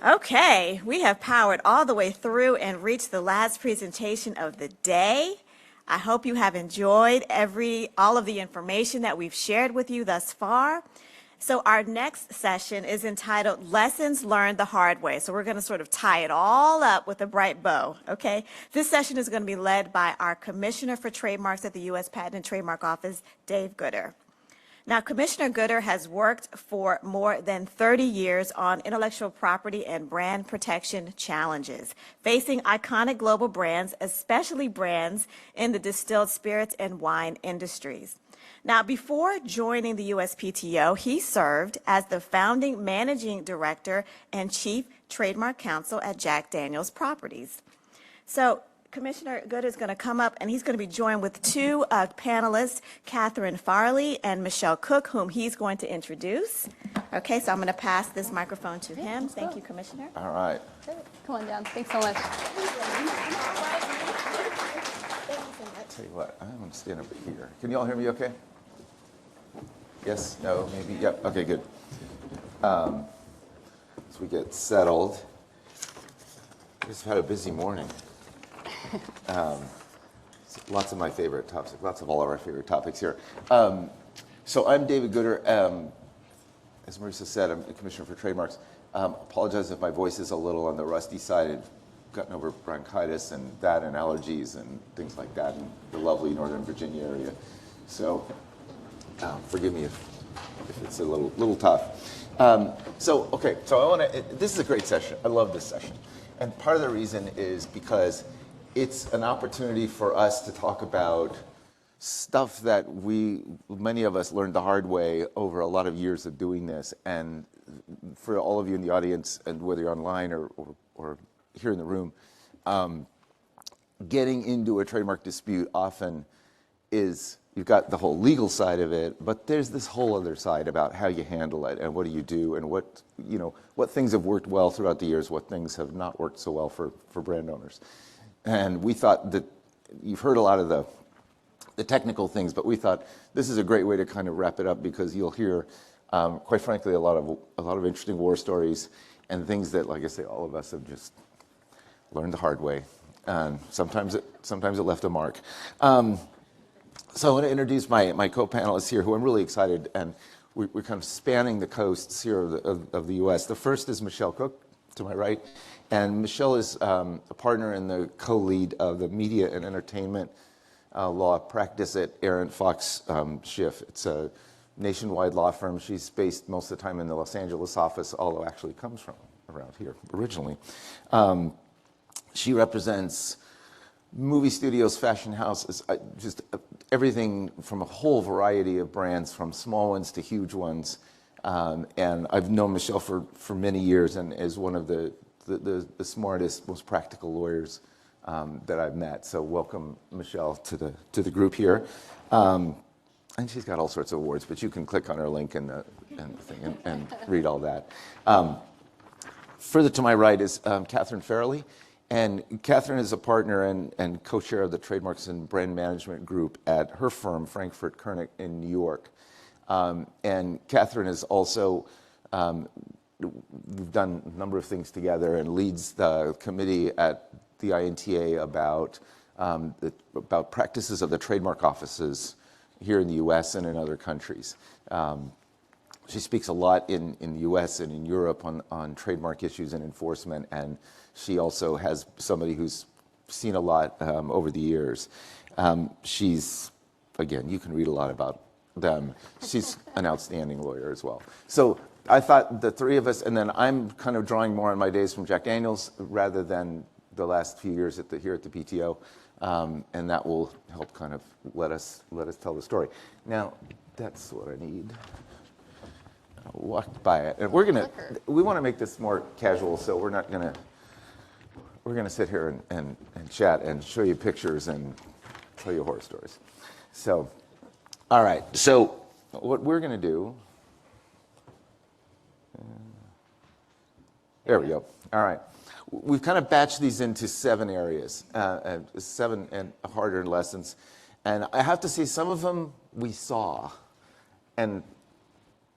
Okay, we have powered all the way through and reached the last presentation of the day. I hope you have enjoyed all of the information that we've shared with you thus far. So our next session is entitled Lessons Learned the Hard Way. So we're going to sort of tie it all up with a bright bow, okay? This session is going to be led by our Commissioner for Trademarks at the U.S. Patent and Trademark Office, Dave Gooder. Now, Commissioner Gooder has worked for more than 30 years on intellectual property and brand protection challenges, facing iconic global brands, especially brands in the distilled spirits and wine industries. Now, before joining the USPTO, he served as the founding managing director and chief trademark counsel at Jack Daniel's Properties. So, Commissioner Gooder is going to come up, and he's going to be joined with two panelists, Farrelly and Michelle Cooke, whom he's going to introduce. Okay, so I'm going to pass this microphone to him. Thank you, Commissioner. All right. Great. Come on down. Thanks so much. Tell you what, I'm going to stand over here. Can you all hear me okay? Yes? No? Maybe? Yep. Okay, good. As we get settled, we've had a busy morning. Lots of my favorite topics, lots of all of our favorite topics here. So I'm David Gooder. As Marisa said, I'm the Commissioner for Trademarks. Apologize if my voice is a little on the rusty side. I've gotten over bronchitis and allergies and things like that in the lovely Northern Virginia area. So forgive me if it's a little tough. So I want to, this is a great session. I love this session. And part of the reason is because it's an opportunity for us to talk about stuff that many of us learned the hard way over a lot of years of doing this. And for all of you in the audience, and whether you're online or here in the room, getting into a trademark dispute often is, you've got the whole legal side of it, but there's this whole other side about how you handle it and what do you do and what things have worked well throughout the years, what things have not worked so well for brand owners. And we thought that you've heard a lot of the technical things, but we thought this is a great way to kind of wrap it up because you'll hear, quite frankly, a lot of interesting war stories and things that, like I say, all of us have just learned the hard way. And sometimes it left a mark. So I want to introduce my co-panelists here, who I'm really excited, and we're kind of spanning the coasts here of the U.S. The first is Michelle Cooke, to my right. And Michelle is a partner and the co-lead of the media and entertainment law practice at ArentFox Schiff. It's a nationwide law firm. She's based most of the time in the Los Angeles office, although actually comes from around here originally. She represents movie studios, fashion houses, just everything from a whole variety of brands, from small ones to huge ones. And I've known Michelle for many years and is one of the smartest, most practical lawyers that I've met. So welcome, Michelle, to the group here. And she's got all sorts of awards, but you can click on her link and read all that. Further to my right is Farrelly. And Catherine is a partner and co-chair of the Trademarks and Brand Management Group at her firm, Frankfurt, Kurnit in New York. And Catherine is also, we've done a number of things together and leads the committee at the INTA about practices of the trademark offices here in the US and in other countries. She speaks a lot in the US and in Europe on trademark issues and enforcement, and she also has somebody who's seen a lot over the years. She's, again, you can read a lot about them. She's an outstanding lawyer as well. So I thought the three of us, and then I'm kind of drawing more on my days from Jack Daniel's rather than the last few years here at the PTO, and that will help kind of let us tell the story. Now, that's what I need. I'll walk by it, and we want to make this more casual, so we're gonna sit here and chat and show you pictures and tell you horror stories. So, all right. So what we're gonna do. There we go. All right. We've kind of batched these into 7 areas, 7 and harder lessons. And I have to say, some of them we saw, and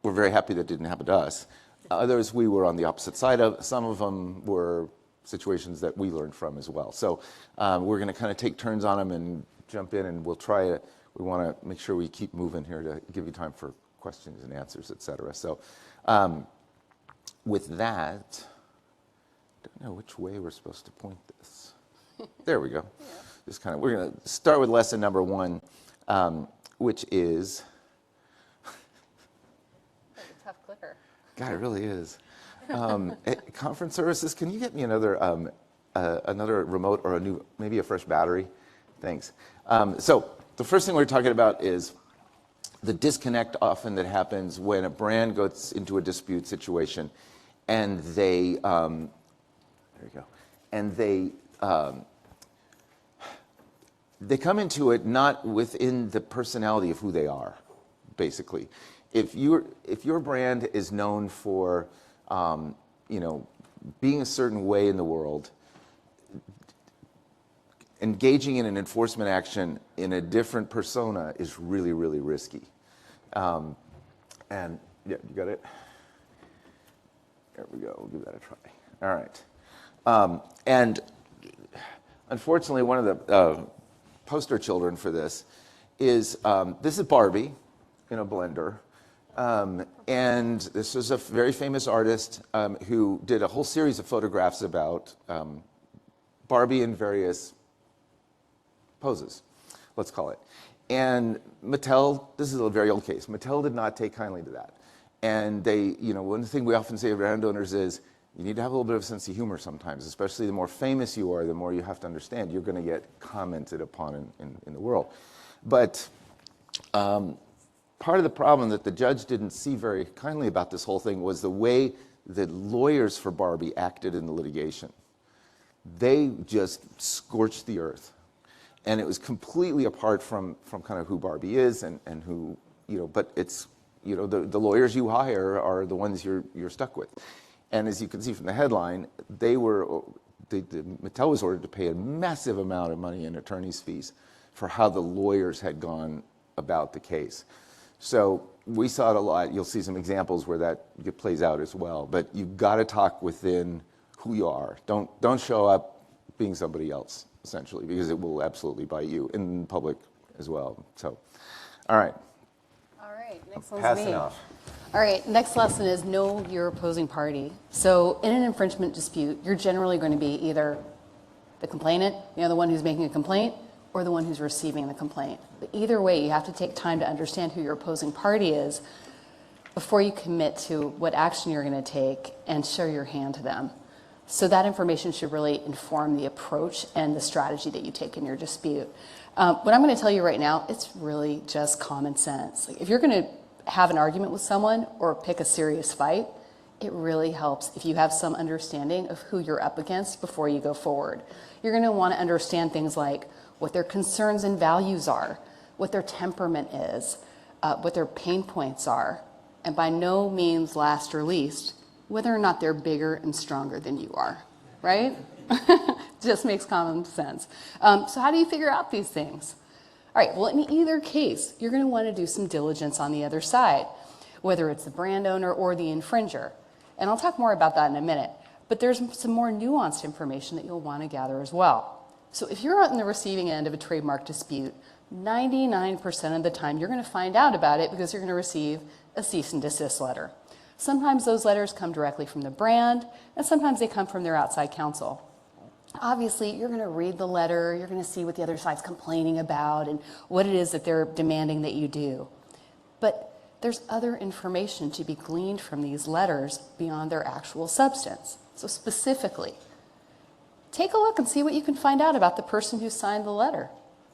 we're very happy that didn't happen to us. Others we were on the opposite side of. Some of them were situations that we learned from as well. So we're going to kind of take turns on them and jump in, and we'll try to, we want to make sure we keep moving here to give you time for questions and answers, et cetera. So with that, I don't know which way we're supposed to point this. There we go. Yeah. Just kind of, we're going to start with lesson number 1, which is. That's a tough clicker. God, it really is. Conference services, can you get me another another remote or maybe a fresh battery? Thanks. So the first thing we're talking about is the disconnect often that happens when a brand goes into a dispute situation, and they there you go, and they come into it not within the personality of who they are, basically. If your brand is known for being a certain way in the world, engaging in an enforcement action in a different persona is really, really risky. And yeah, you got it? There we go. We'll give that a try. All right. And unfortunately, one of the poster children for this is Barbie in a blender. And this is a very famous artist who did a whole series of photographs about Barbie in various poses, let's call it. And Mattel, this is a very old case, Mattel did not take kindly to that. And they, one thing we often say to brand owners is, you need to have a little bit of a sense of humor sometimes, especially the more famous you are, the more you have to understand you're going to get commented upon in the world. But part of the problem that the judge didn't see very kindly about this whole thing was the way the lawyers for Barbie acted in the litigation. They just scorched the earth. And it was completely apart from kind of who Barbie is and who, but it's, the lawyers you hire are the ones you're stuck with. And as you can see from the headline, Mattel was ordered to pay a massive amount of money in attorney's fees for how the lawyers had gone about the case. So we saw it a lot. You'll see some examples where that plays out as well. But you've got to talk within who you are. Don't show up being somebody else, essentially, because it will absolutely bite you in public as well. So, all right. All right, next one's Passing me. off. All right, next lesson is know your opposing party. So in an infringement dispute, you're generally going to be either the complainant, the one who's making a complaint, or the one who's receiving the complaint. But either way, you have to take time to understand who your opposing party is before you commit to what action you're going to take and show your hand to them. So that information should really inform the approach and the strategy that you take in your dispute. What I'm going to tell you right now, it's really just common sense. Like if you're going to have an argument with someone or pick a serious fight, it really helps if you have some understanding of who you're up against before you go forward. You're going to want to understand things like what their concerns and values are, what their temperament is, what their pain points are, and by no means last or least, whether or not they're bigger and stronger than you are, right? Just makes common sense. So how do you figure out these things? All right, well, in either case, you're going to want to do some diligence on the other side, whether it's the brand owner or the infringer. And I'll talk more about that in a minute. But there's some more nuanced information that you'll want to gather as well. So if you're on the receiving end of a trademark dispute, 99% of the time you're going to find out about it because you're going to receive a cease and desist letter. Sometimes those letters come directly from the brand, and sometimes they come from their outside counsel. Obviously, you're going to read the letter, you're going to see what the other side's complaining about and what it is that they're demanding that you do. But there's other information to be gleaned from these letters beyond their actual substance. So specifically, take a look and see what you can find out about the person who signed the letter.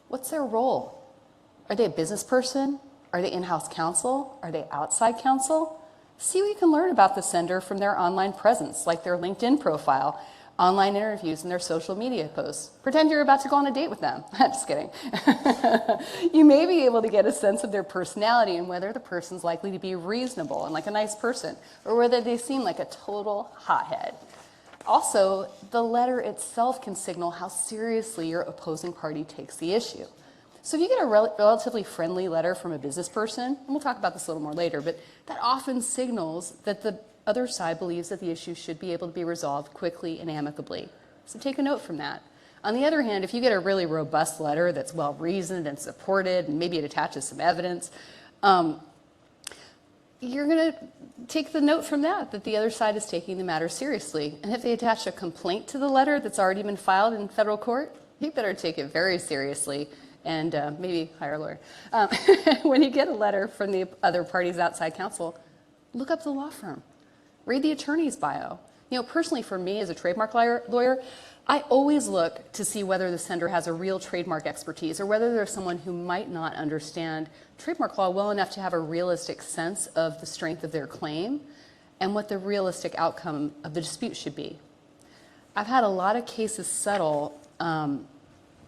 What's their role? Are they a business person? Are they in-house counsel? Are they outside counsel? See what you can learn about the sender from their online presence, like their LinkedIn profile, online interviews, and their social media posts. Pretend you're about to go on a date with them. Just kidding. You may be able to get a sense of their personality and whether the person's likely to be reasonable and like a nice person, or whether they seem like a total hothead. Also, the letter itself can signal how seriously your opposing party takes the issue. So if you get a relatively friendly letter from a business person, and we'll talk about this a little more later, but that often signals that the other side believes that the issue should be able to be resolved quickly and amicably. So take a note from that. On the other hand, if you get a really robust letter that's well-reasoned and supported, and maybe it attaches some evidence, you're going to take the note from that the other side is taking the matter seriously. And if they attach a complaint to the letter that's already been filed in federal court, you better take it very seriously and maybe hire a lawyer. When you get a letter from the other party's outside counsel, look up the law firm. Read the attorney's bio. You know, personally for me as a trademark lawyer, I always look to see whether the sender has a real trademark expertise or whether there's someone who might not understand trademark law well enough to have a realistic sense of the strength of their claim and what the realistic outcome of the dispute should be. I've had a lot of cases settle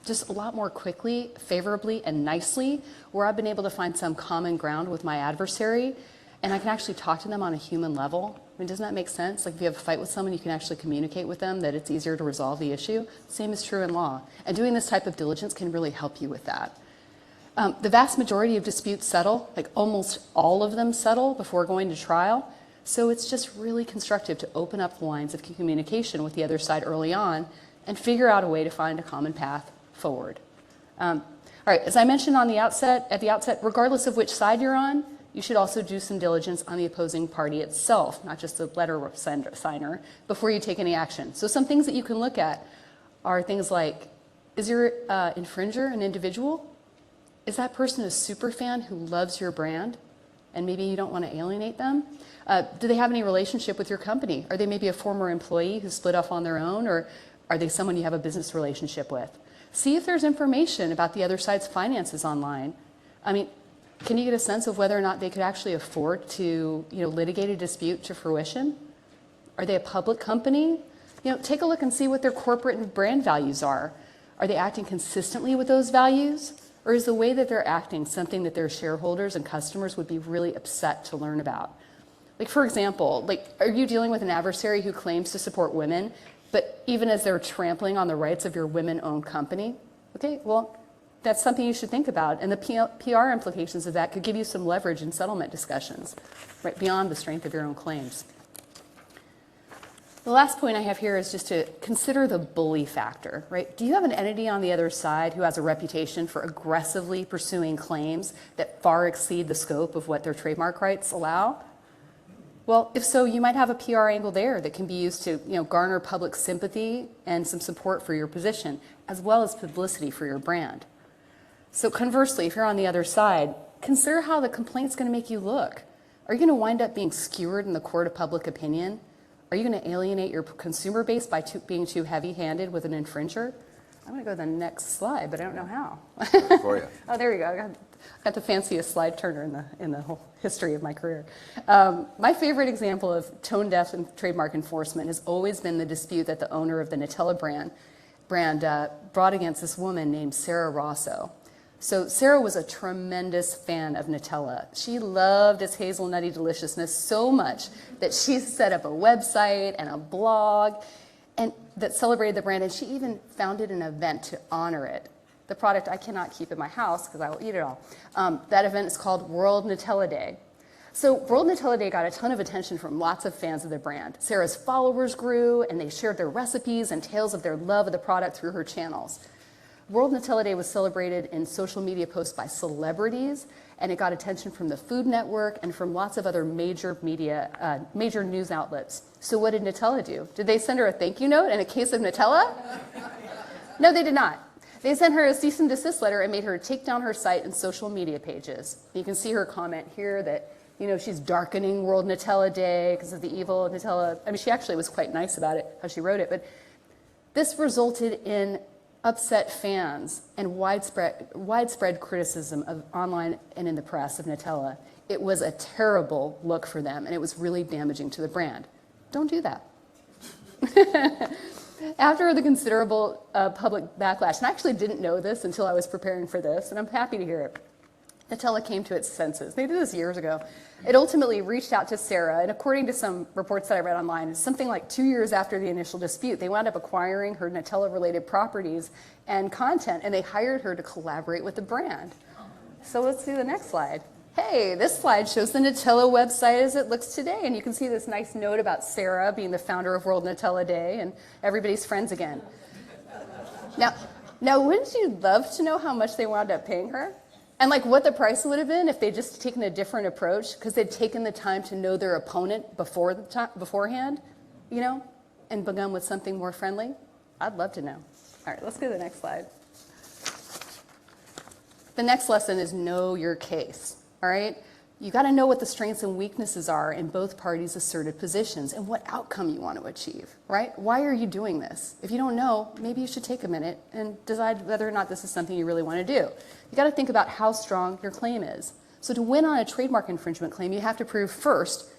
just a lot more quickly, favorably, and nicely, where I've been able to find some common ground with my adversary, and I can actually talk to them on a human level. I mean, doesn't that make sense? Like if you have a fight with someone, you can actually communicate with them that it's easier to resolve the issue. Same is true in law. And doing this type of diligence can really help you with that. The vast majority of disputes settle, like almost all of them settle before going to trial. So it's just really constructive to open up the lines of communication with the other side early on and figure out a way to find a common path forward. All right, as I mentioned at the outset, regardless of which side you're on, you should also do some diligence on the opposing party itself, not just the letter signer, before you take any action. So some things that you can look at are things like, is your infringer an individual? Is that person a super fan who loves your brand and maybe you don't want to alienate them? Do they have any relationship with your company? Are they maybe a former employee who split off on their own, or are they someone you have a business relationship with? See if there's information about the other side's finances online. I mean, can you get a sense of whether or not they could actually afford to, litigate a dispute to fruition? Are they a public company? Take a look and see what their corporate and brand values are. Are they acting consistently with those values? Or is the way that they're acting something that their shareholders and customers would be really upset to learn about? Like, for example, are you dealing with an adversary who claims to support women, but even as they're trampling on the rights of your women-owned company? Okay, well, that's something you should think about, and the PR implications of that could give you some leverage in settlement discussions, right, beyond the strength of your own claims. The last point I have here is just to consider the bully factor, right? Do you have an entity on the other side who has a reputation for aggressively pursuing claims that far exceed the scope of what their trademark rights allow? Well, if so, you might have a PR angle there that can be used to, garner public sympathy and some support for your position, as well as publicity for your brand. So conversely, if you're on the other side, consider how the complaint's going to make you look. Are you going to wind up being skewered in the court of public opinion? Are you going to alienate your consumer base by being too heavy-handed with an infringer? I'm going to go to the next slide, but I don't know how. For you. Oh, there you go. I got the fanciest slide turner in the whole history of my career. My favorite example of tone-deaf and trademark enforcement has always been the dispute that the owner of the Nutella brand brought against this woman named Sarah Rosso. So Sarah was a tremendous fan of Nutella. She loved its hazelnutty deliciousness so much that she set up a website and a blog and that celebrated the brand, and she even founded an event to honor it. The product I cannot keep in my house because I will eat it all. That event is called World Nutella Day. So World Nutella Day got a ton of attention from lots of fans of the brand. Sarah's followers grew, and they shared their recipes and tales of their love of the product through her channels. World Nutella Day was celebrated in social media posts by celebrities, and it got attention from the Food Network and from lots of other major news outlets. So what did Nutella do? Did they send her a thank you note and a case of Nutella? No, they did not. They sent her a cease and desist letter and made her take down her site and social media pages. You can see her comment here that, she's darkening World Nutella Day because of the evil Nutella. I mean, she actually was quite nice about it, how she wrote it, but this resulted in upset fans and widespread criticism of online and in the press of Nutella. It was a terrible look for them, and it was really damaging to the brand. Don't do that. After the considerable public backlash, and I actually didn't know this until I was preparing for this, and I'm happy to hear it, Nutella came to its senses. They did this years ago. It ultimately reached out to Sarah, and according to some reports that I read online, something like 2 years after the initial dispute, they wound up acquiring her Nutella-related properties and content, and they hired her to collaborate with the brand. So let's see the next slide. hey, this slide shows the Nutella website as it looks today. And you can see this nice note about Sarah being the founder of World Nutella Day and everybody's friends again. Now, wouldn't you love to know how much they wound up paying her? And like what the price would have been if they'd just taken a different approach because they'd taken the time to know their opponent beforehand, you know, and begun with something more friendly? I'd love to know. All right, let's go to the next slide. The next lesson is know your case, all right? You got to know what the strengths and weaknesses are in both parties' asserted positions and what outcome you want to achieve, right? Why are you doing this? If you don't know, maybe you should take a minute and decide whether or not this is something you really want to do. You got to think about how strong your claim is. So to win on a trademark infringement claim, you have to prove first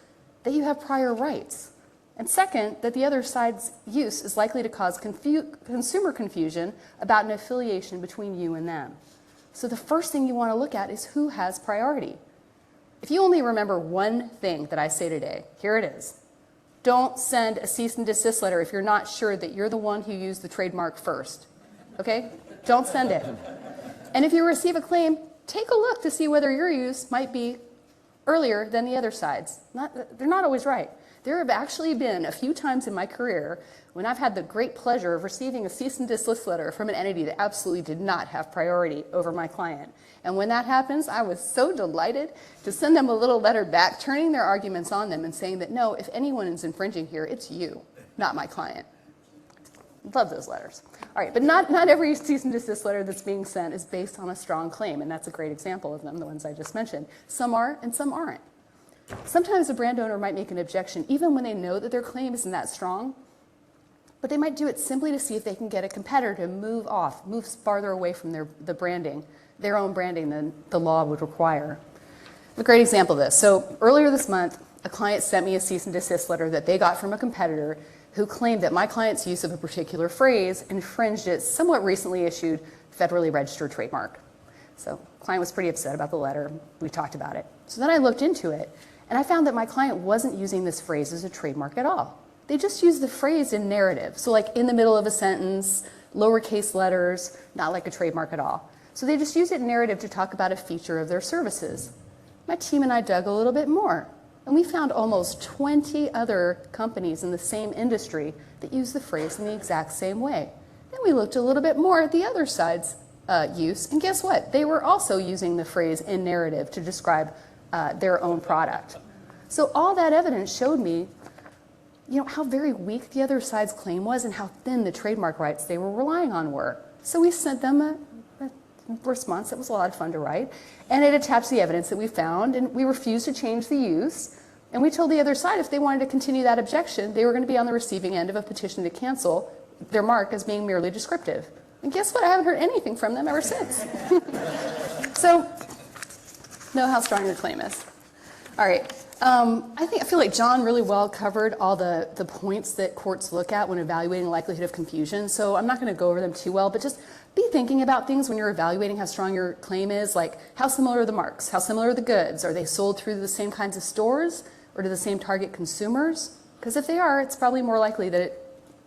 that you have prior rights. And second, that the other side's use is likely to cause consumer confusion about an affiliation between you and them. So the first thing you want to look at is who has priority. If you only remember one thing that I say today, here it is. Don't send a cease and desist letter if you're not sure that you're the one who used the trademark first. Okay? Don't send it. And if you receive a claim, take a look to see whether your use might be earlier than the other side's. They're not always right. There have actually been a few times in my career when I've had the great pleasure of receiving a cease and desist letter from an entity that absolutely did not have priority over my client. And when that happens, I was so delighted to send them a little letter back, turning their arguments on them and saying that, no, if anyone is infringing here, it's you, not my client. Love those letters. All right, but not every cease and desist letter that's being sent is based on a strong claim, and that's a great example of them, the ones I just mentioned. Some are and some aren't. Sometimes a brand owner might make an objection even when they know that their claim isn't that strong, but they might do it simply to see if they can get a competitor to move farther away from their own branding than the law would require. A great example of this. So earlier this month, a client sent me a cease and desist letter that they got from a competitor who claimed that my client's use of a particular phrase infringed its somewhat recently issued federally registered trademark. So the client was pretty upset about the letter. We talked about it. So then I looked into it, and I found that my client wasn't using this phrase as a trademark at all. They just used the phrase in narrative. So like in the middle of a sentence, lowercase letters, not like a trademark at all. So they just used it in narrative to talk about a feature of their services. My team and I dug a little bit more, and we found almost 20 other companies in the same industry that use the phrase in the exact same way. Then we looked a little bit more at the other side's use, and guess what? They were also using the phrase in narrative to describe their own product. So all that evidence showed me, how very weak the other side's claim was and how thin the trademark rights they were relying on were. So we sent them a response that was a lot of fun to write, and it attached the evidence that we found, and we refused to change the use, and we told the other side if they wanted to continue that objection, they were going to be on the receiving end of a petition to cancel their mark as being merely descriptive. And guess what? I haven't heard anything from them ever since. So, know how strong your claim is. All right. I feel like John really well covered all the points that courts look at when evaluating the likelihood of confusion. So I'm not going to go over them too well, but just be thinking about things when you're evaluating how strong your claim is, like how similar are the marks? How similar are the goods? Are they sold through the same kinds of stores or to the same target consumers? Because if they are, it's probably more likely that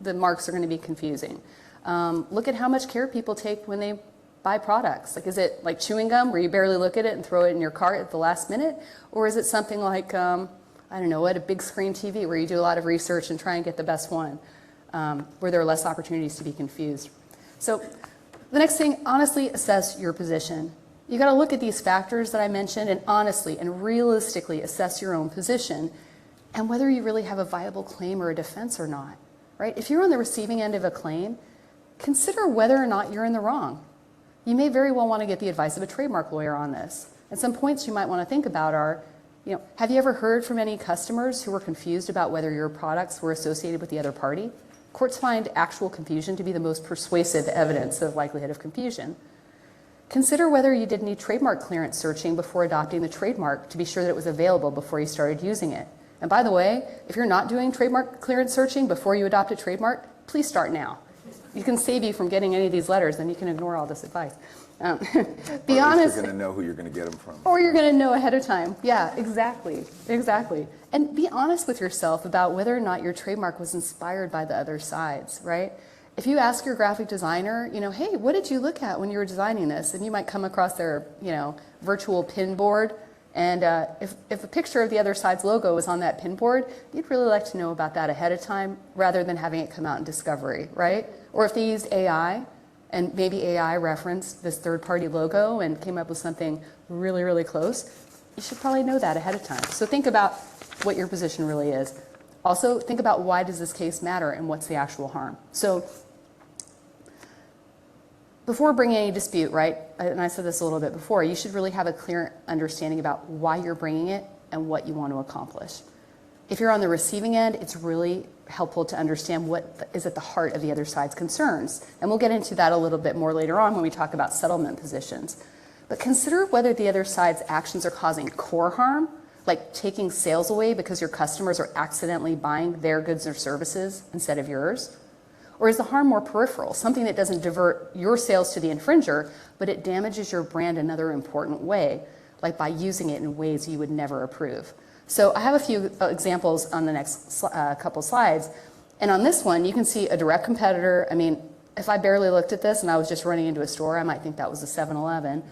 the marks are going to be confusing. Look at how much care people take when they buy products. Like, is it like chewing gum where you barely look at it and throw it in your cart at the last minute? Or is it something like, I don't know, a big screen TV where you do a lot of research and try and get the best one, where there are less opportunities to be confused? So the next thing, honestly assess your position. You got to look at these factors that I mentioned and honestly and realistically assess your own position and whether you really have a viable claim or a defense or not, right? If you're on the receiving end of a claim, consider whether or not you're in the wrong. You may very well want to get the advice of a trademark lawyer on this. And some points you might want to think about are, have you ever heard from any customers who were confused about whether your products were associated with the other party? Courts find actual confusion to be the most persuasive evidence of likelihood of confusion. Consider whether you did any trademark clearance searching before adopting the trademark to be sure that it was available before you started using it. And by the way, if you're not doing trademark clearance searching before you adopt a trademark, please start now. You can save you from getting any of these letters, and you can ignore all this advice. Be honest. You're going to know who you're going to get them from. Or you're going to know ahead of time. Yeah, exactly. And be honest with yourself about whether or not your trademark was inspired by the other sides, right? If you ask your graphic designer, hey, what did you look at when you were designing this? And you might come across their, virtual pin board. And if a picture of the other side's logo is on that pin board, you'd really like to know about that ahead of time rather than having it come out in discovery, right? Or if they used AI, and maybe AI referenced this third-party logo and came up with something really, really close, you should probably know that ahead of time. So think about what your position really is. Also, think about why does this case matter and what's the actual harm. So before bringing any dispute, right, and I said this a little bit before, you should really have a clear understanding about why you're bringing it and what you want to accomplish. If you're on the receiving end, it's really helpful to understand what is at the heart of the other side's concerns. And we'll get into that a little bit more later on when we talk about settlement positions. But consider whether the other side's actions are causing core harm, like taking sales away because your customers are accidentally buying their goods or services instead of yours. Or is the harm more peripheral, something that doesn't divert your sales to the infringer, but it damages your brand another important way, like by using it in ways you would never approve? So I have a few examples on the next couple slides. And on this one, you can see a direct competitor. I mean, if I barely looked at this and I was just running into a store, I might think that was a 7-Eleven.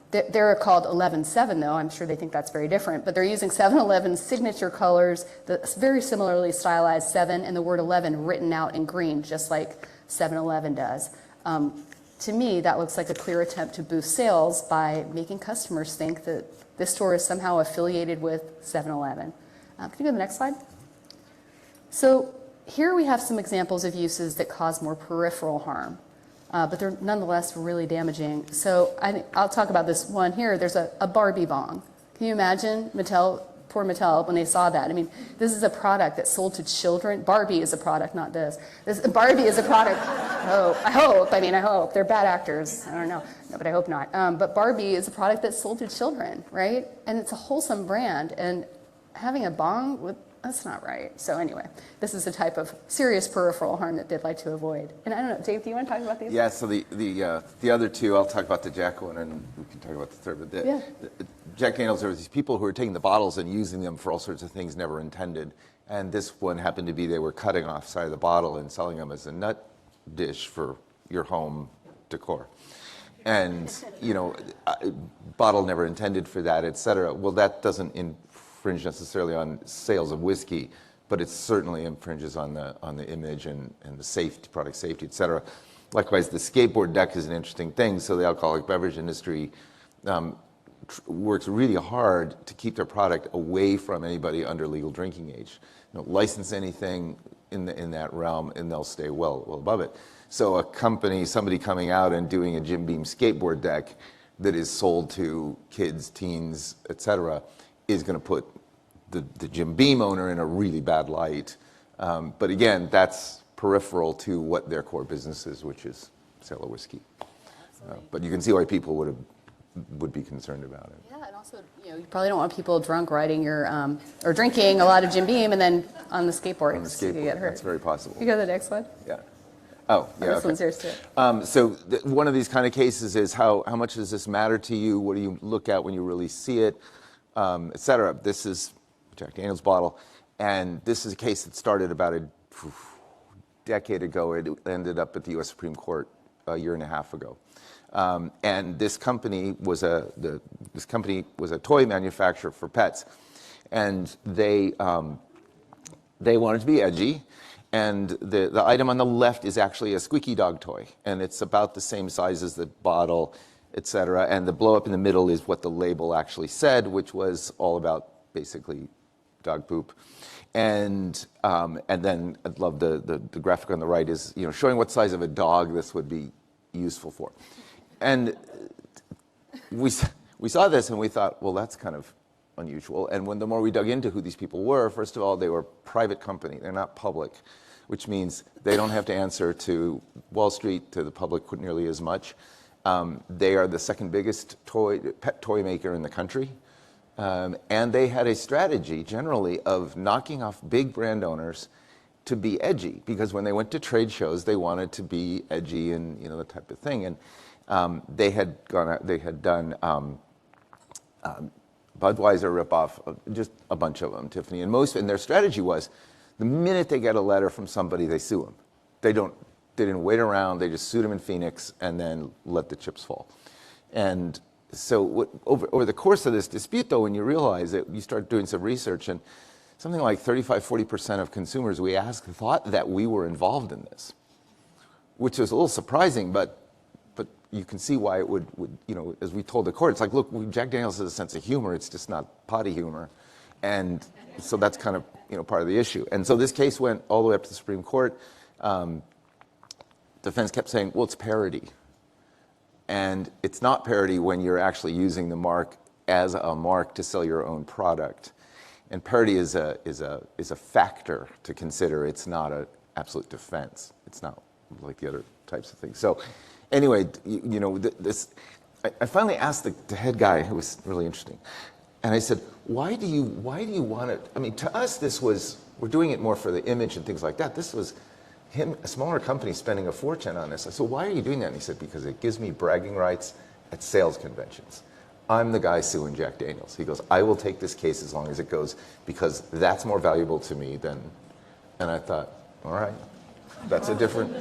They're called 11-7, though. I'm sure they think that's very different. But they're using 7-Eleven's signature colors, the very similarly stylized 7 and the word 11 written out in green, just like 7-Eleven does. To me, that looks like a clear attempt to boost sales by making customers think that this store is somehow affiliated with 7-Eleven. Can you go to the next slide? So here we have some examples of uses that cause more peripheral harm. But they're nonetheless really damaging. So I'll talk about this one here. There's a Barbie bong. Can you imagine Mattel, poor Mattel, when they saw that? I mean, this is a product that's sold to children. Barbie is a product, not this. Barbie is a product. Oh, I hope. They're bad actors. I don't know. No, but I hope not. But Barbie is a product that's sold to children, right? And it's a wholesome brand. And having a bong that's not right. So anyway, this is a type of serious peripheral harm that they'd like to avoid. And I don't know, Dave, do you want to talk about these? Yeah, so the other two, I'll talk about the Jack one, and we can talk about the third. But the Jack Daniels, there were these people who were taking the bottles and using them for all sorts of things never intended. And this one happened to be they were cutting off side of the bottle and selling them as a nut dish for your home decor. And, bottle never intended for that, et cetera. Well, that doesn't infringe necessarily on sales of whiskey, but it certainly infringes on the image and the safety, product safety, et cetera. Likewise, the skateboard deck is an interesting thing. So the alcoholic beverage industry works really hard to keep their product away from anybody under legal drinking age. License anything in that realm, and they'll stay well above it. So somebody coming out and doing a Jim Beam skateboard deck that is sold to kids, teens, et cetera, is going to put the Jim Beam owner in a really bad light. But again, that's peripheral to what their core business is, which is sale of whiskey. But you can see why people would be concerned about it. Yeah, and also, you probably don't want people drunk riding or drinking a lot of Jim Beam and then on the skateboard. On the skateboard, you get hurt. that's very possible. You go to the next one? Yeah. Oh, yeah. This one's yours too. So one of these kind of cases is how much does this matter to you? What do you look at when you really see it, et cetera? This is Jack Daniels bottle, and this is a case that started about a decade ago. It ended up at the U.S. Supreme Court a year and a half ago. And this company was a toy manufacturer for pets, and they wanted to be edgy. And the item on the left is actually a squeaky dog toy, and it's about the same size as the bottle, et cetera. And the blow up in the middle is what the label actually said, which was all about basically dog poop. And then I'd love the graphic on the right is showing what size of a dog this would be useful for. And we saw this and we thought, well, that's kind of unusual. And the more we dug into who these people were, first of all, they were a private company. They're not public, which means they don't have to answer to Wall Street, to the public nearly as much. They are the second biggest pet toy maker in the country. And they had a strategy generally of knocking off big brand owners to be edgy, because when they went to trade shows, they wanted to be edgy and the type of thing. And they had done Budweiser ripoff, just a bunch of them, Tiffany, and their strategy was, the minute they get a letter from somebody, they sue them. They didn't wait around. They just sued them in Phoenix and then let the chips fall. And over the course of this dispute, though, when you realize it, you start doing some research, and something like 35–40% of consumers we asked thought that we were involved in this, which was a little surprising, but you can see why it would, as we told the court, it's like, look, Jack Daniels has a sense of humor, it's just not potty humor. And so that's kind of, part of the issue. And so this case went all the way up to the Supreme Court. Defense kept saying, well, it's parody. And it's not parody when you're actually using the mark as a mark to sell your own product. And parody is a factor to consider. It's not an absolute defense. It's not like the other types of things. So anyway, I finally asked the head guy, who was really interesting, and I said, why do you want it? I mean, to us, we're doing it more for the image and things like that. This was a smaller company spending a fortune on this. I said, why are you doing that? And he said, because it gives me bragging rights at sales conventions. I'm the guy suing Jack Daniels. He goes, I will take this case as long as it goes, because that's more valuable to me than, and I thought, all right, that's a different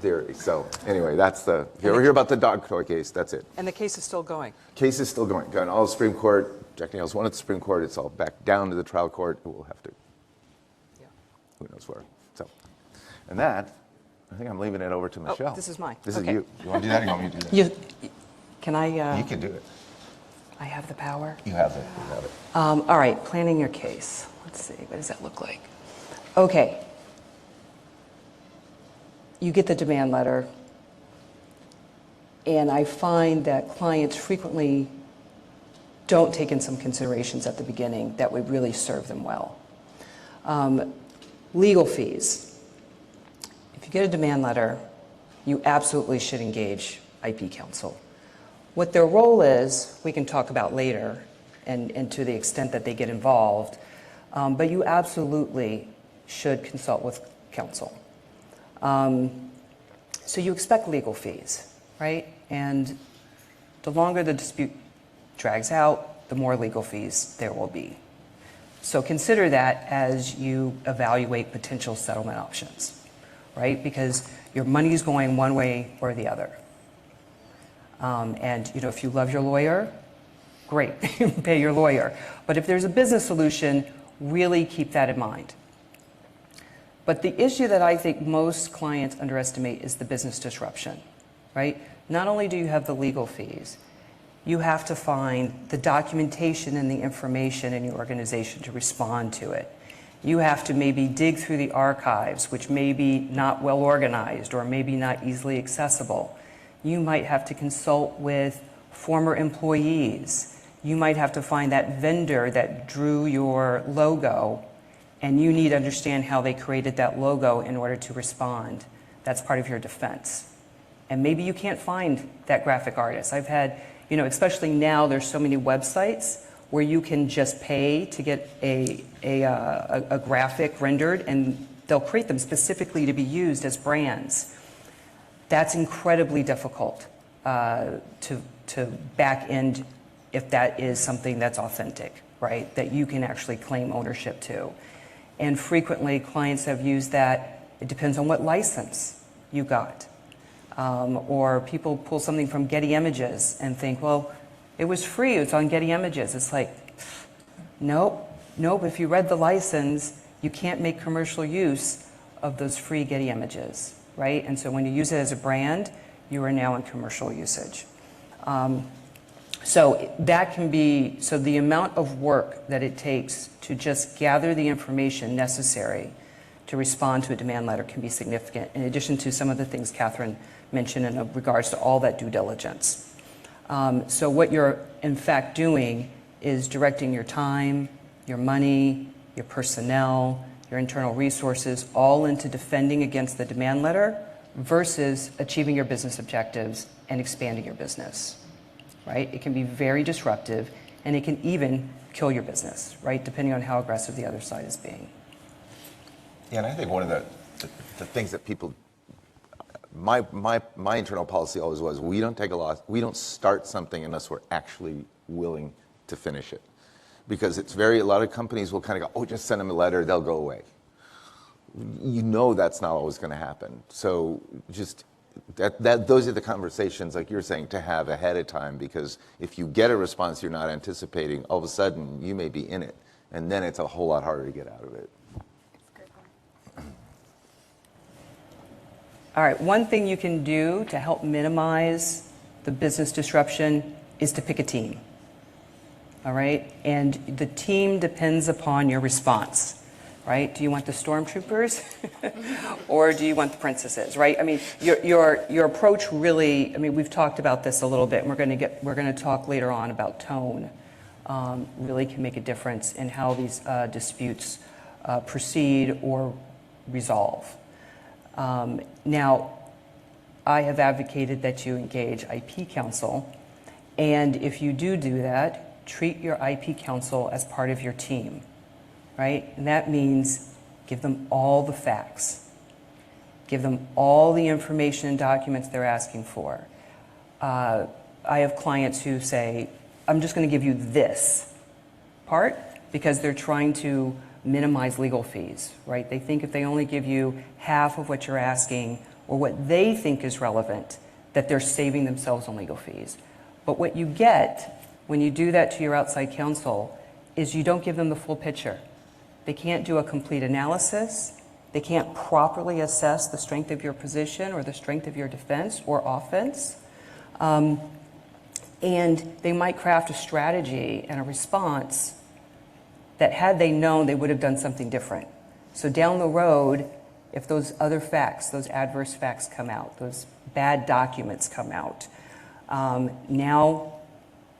theory. So anyway, if you ever hear about the dog toy case, that's it. And the case is still going? Case is still going. Gone all the Supreme Court. Jack Daniels won at the Supreme Court. It's all back down to the trial court. We'll have to, who knows where. So, and that, I think I'm leaving it over to Michelle. Oh, this is mine. This Okay. is you. You want to do that or you want me to do that? Can I? You can do it. I have the power? You have it. You have it. All right, planning your case. Let's see, what does that look like? Okay. You get the demand letter, and I find that clients frequently don't take in some considerations at the beginning that would really serve them well. Legal fees. If you get a demand letter, you absolutely should engage IP counsel. What their role is, we can talk about later, and to the extent that they get involved, but you absolutely should consult with counsel. So you expect legal fees, right? And the longer the dispute drags out, the more legal fees there will be. So consider that as you evaluate potential settlement options, right? Because your money is going one way or the other. And if you love your lawyer, great, pay your lawyer. But if there's a business solution, really keep that in mind. But the issue that I think most clients underestimate is the business disruption, right? Not only do you have the legal fees, you have to find the documentation and the information in your organization to respond to it. You have to maybe dig through the archives, which may be not well organized or maybe not easily accessible. You might have to consult with former employees. You might have to find that vendor that drew your logo, and you need to understand how they created that logo in order to respond. That's part of your defense. And maybe you can't find that graphic artist. I've had, especially now, there's so many websites where you can just pay to get a graphic rendered, and they'll create them specifically to be used as brands. That's incredibly difficult to back end if that is something that's authentic, right? That you can actually claim ownership to. And frequently clients have used that. It depends on what license you got. Or people pull something from Getty Images and think, well, it was free, it's on Getty Images. It's like, nope, if you read the license, you can't make commercial use of those free Getty Images, right? And so when you use it as a brand, you are now in commercial usage. So that can be, so the amount of work that it takes to just gather the information necessary to respond to a demand letter can be significant, in addition to some of the things Catherine mentioned in regards to all that due diligence. So what you're in fact doing is directing your time, your money, your personnel, your internal resources, all into defending against the demand letter versus achieving your business objectives and expanding your business. Right? It can be very disruptive, and it can even kill your business, right? Depending on how aggressive the other side is being. Yeah, and I think one of the things that people, my internal policy always was, we don't take a loss, we don't start something unless we're actually willing to finish it. Because it's a lot of companies will kind of go, oh, just send them a letter, they'll go away. That's not always going to happen. So just those are the conversations, like you're saying, to have ahead of time, because if you get a response you're not anticipating, all of a sudden you may be in it, and then it's a whole lot harder to get out of it. All right, one thing you can do to help minimize the business disruption is to pick a team. All right, and the team depends upon your response, right? Do you want the stormtroopers or do you want the princesses, right? I mean, your approach really, I mean, we've talked about this a little bit, and we're going to talk later on about tone. Really can make a difference in how these disputes proceed or resolve. Now, I have advocated that you engage IP counsel, and if you do that, treat your IP counsel as part of your team, right? And that means give them all the facts, give them all the information and documents they're asking for. I have clients who say, I'm just going to give you this part because they're trying to minimize legal fees, right? They think if they only give you half of what you're asking or what they think is relevant, that they're saving themselves on legal fees. But what you get when you do that to your outside counsel is you don't give them the full picture. They can't do a complete analysis. They can't properly assess the strength of your position or the strength of your defense or offense. And they might craft a strategy and a response that had they known, they would have done something different. So down the road, if those other facts, those adverse facts come out, those bad documents come out, now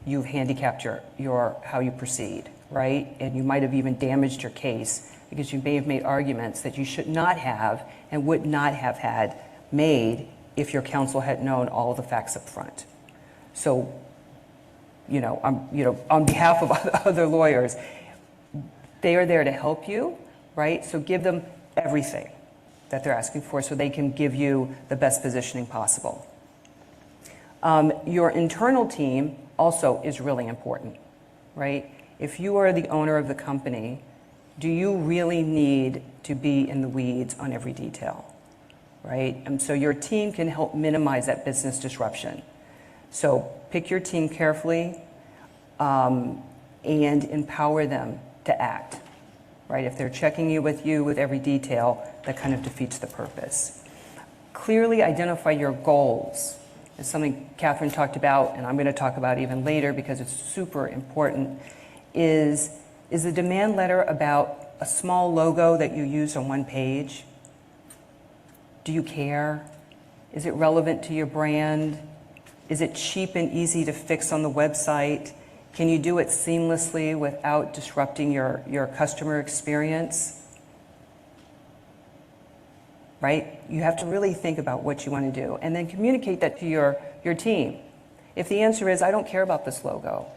you've handicapped your how you proceed, right? And you might have even damaged your case because you may have made arguments that you should not have and would not have had made if your counsel had known all of the facts up front. So, on behalf of other lawyers, they are there to help you, right? So give them everything that they're asking for so they can give you the best positioning possible. Your internal team also is really important, right? If you are the owner of the company, do you really need to be in the weeds on every detail, right? And so your team can help minimize that business disruption. So pick your team carefully and empower them to act, right? If they're checking you with every detail, that kind of defeats the purpose. Clearly identify your goals. It's something Catherine talked about, and I'm going to talk about even later because it's super important, is the demand letter about a small logo that you use on one page? Do you care? Is it relevant to your brand? Is it cheap and easy to fix on the website? Can you do it seamlessly without disrupting your customer experience? Right? You have to really think about what you want to do and then communicate that to your team. If the answer is, I don't care about this logo,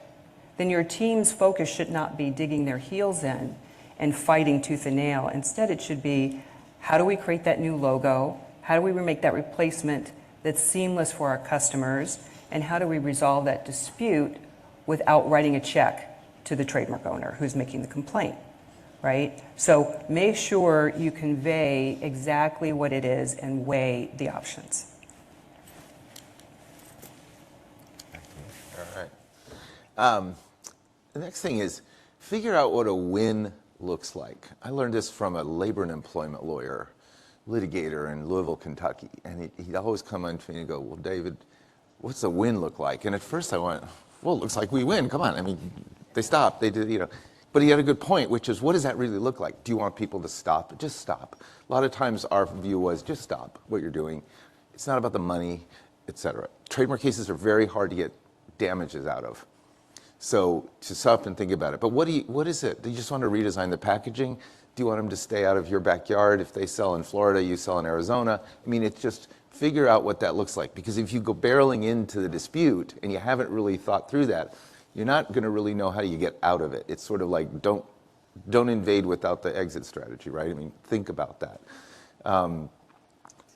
then your team's focus should not be digging their heels in and fighting tooth and nail. Instead, it should be, how do we create that new logo? How do we make that replacement that's seamless for our customers? And how do we resolve that dispute without writing a check to the trademark owner who's making the complaint? Right? So make sure you convey exactly what it is and weigh the options. All right. The next thing is figure out what a win looks like. I learned this from a labor and employment lawyer, litigator in Louisville, Kentucky. And he'd always come on to me and go, well, David, what's a win look like? And at first I went, well, it looks like we win. Come on. I mean, they stopped. They did, But he had a good point, which is, what does that really look like? Do you want people to stop? Just stop. A lot of times our view was, just stop what you're doing. It's not about the money, etc. Trademark cases are very hard to get damages out of. So to stop and think about it. But what is it? Do you just want to redesign the packaging? Do you want them to stay out of your backyard? If they sell in Florida, you sell in Arizona. I mean, it's just figure out what that looks like. Because if you go barreling into the dispute and you haven't really thought through that, you're not going to really know how you get out of it. It's sort of like don't invade without the exit strategy, right? I mean, think about that.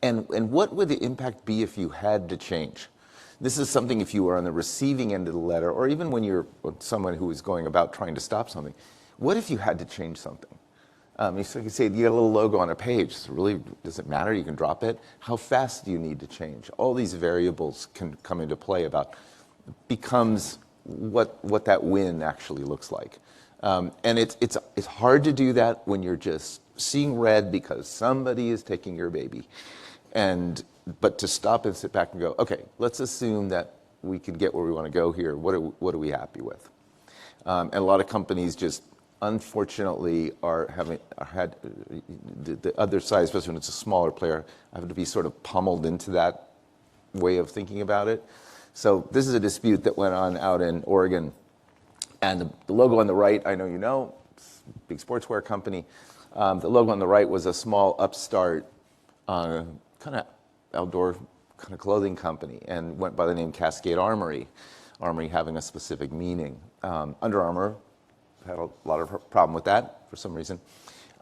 And what would the impact be if you had to change? This is something if you were on the receiving end of the letter, or even when you're someone who is going about trying to stop something. What if you had to change something? You can say you got a little logo on a page. So really, does it matter? You can drop it. How fast do you need to change? All these variables can come into play about becomes what that win actually looks like. And it's hard to do that when you're just seeing red because somebody is taking your baby. But to stop and sit back and go, okay, let's assume that we can get where we want to go here. What are we happy with? And a lot of companies just, unfortunately, had the other side, especially when it's a smaller player, have to be sort of pummeled into that way of thinking about it. So this is a dispute that went on out in Oregon. And the logo on the right, I know you know, it's a big sportswear company. The logo on the right was a small upstart kind of outdoor kind of clothing company and went by the name Cascade Armory, Armory having a specific meaning. Under Armour had a lot of problem with that for some reason.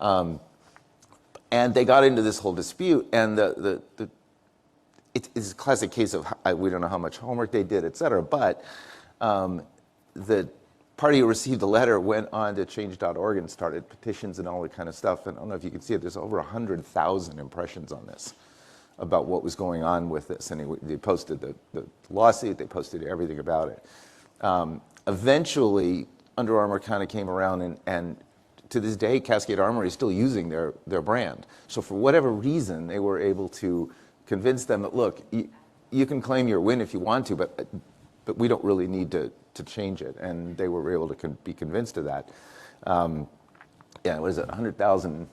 And they got into this whole dispute, and it's a classic case of we don't know how much homework they did, et cetera, but the party who received the letter went on to change.org and started petitions and all that kind of stuff. And I don't know if you can see it, there's over 100,000 impressions on this about what was going on with this. And they posted the lawsuit, they posted everything about it. Eventually, Under Armour kind of came around, and to this day, Cascade Armory is still using their brand. So for whatever reason, they were able to convince them that, look, you can claim your win if you want to, but we don't really need to change it. And they were able to be convinced of that. Yeah, what is it, 100,000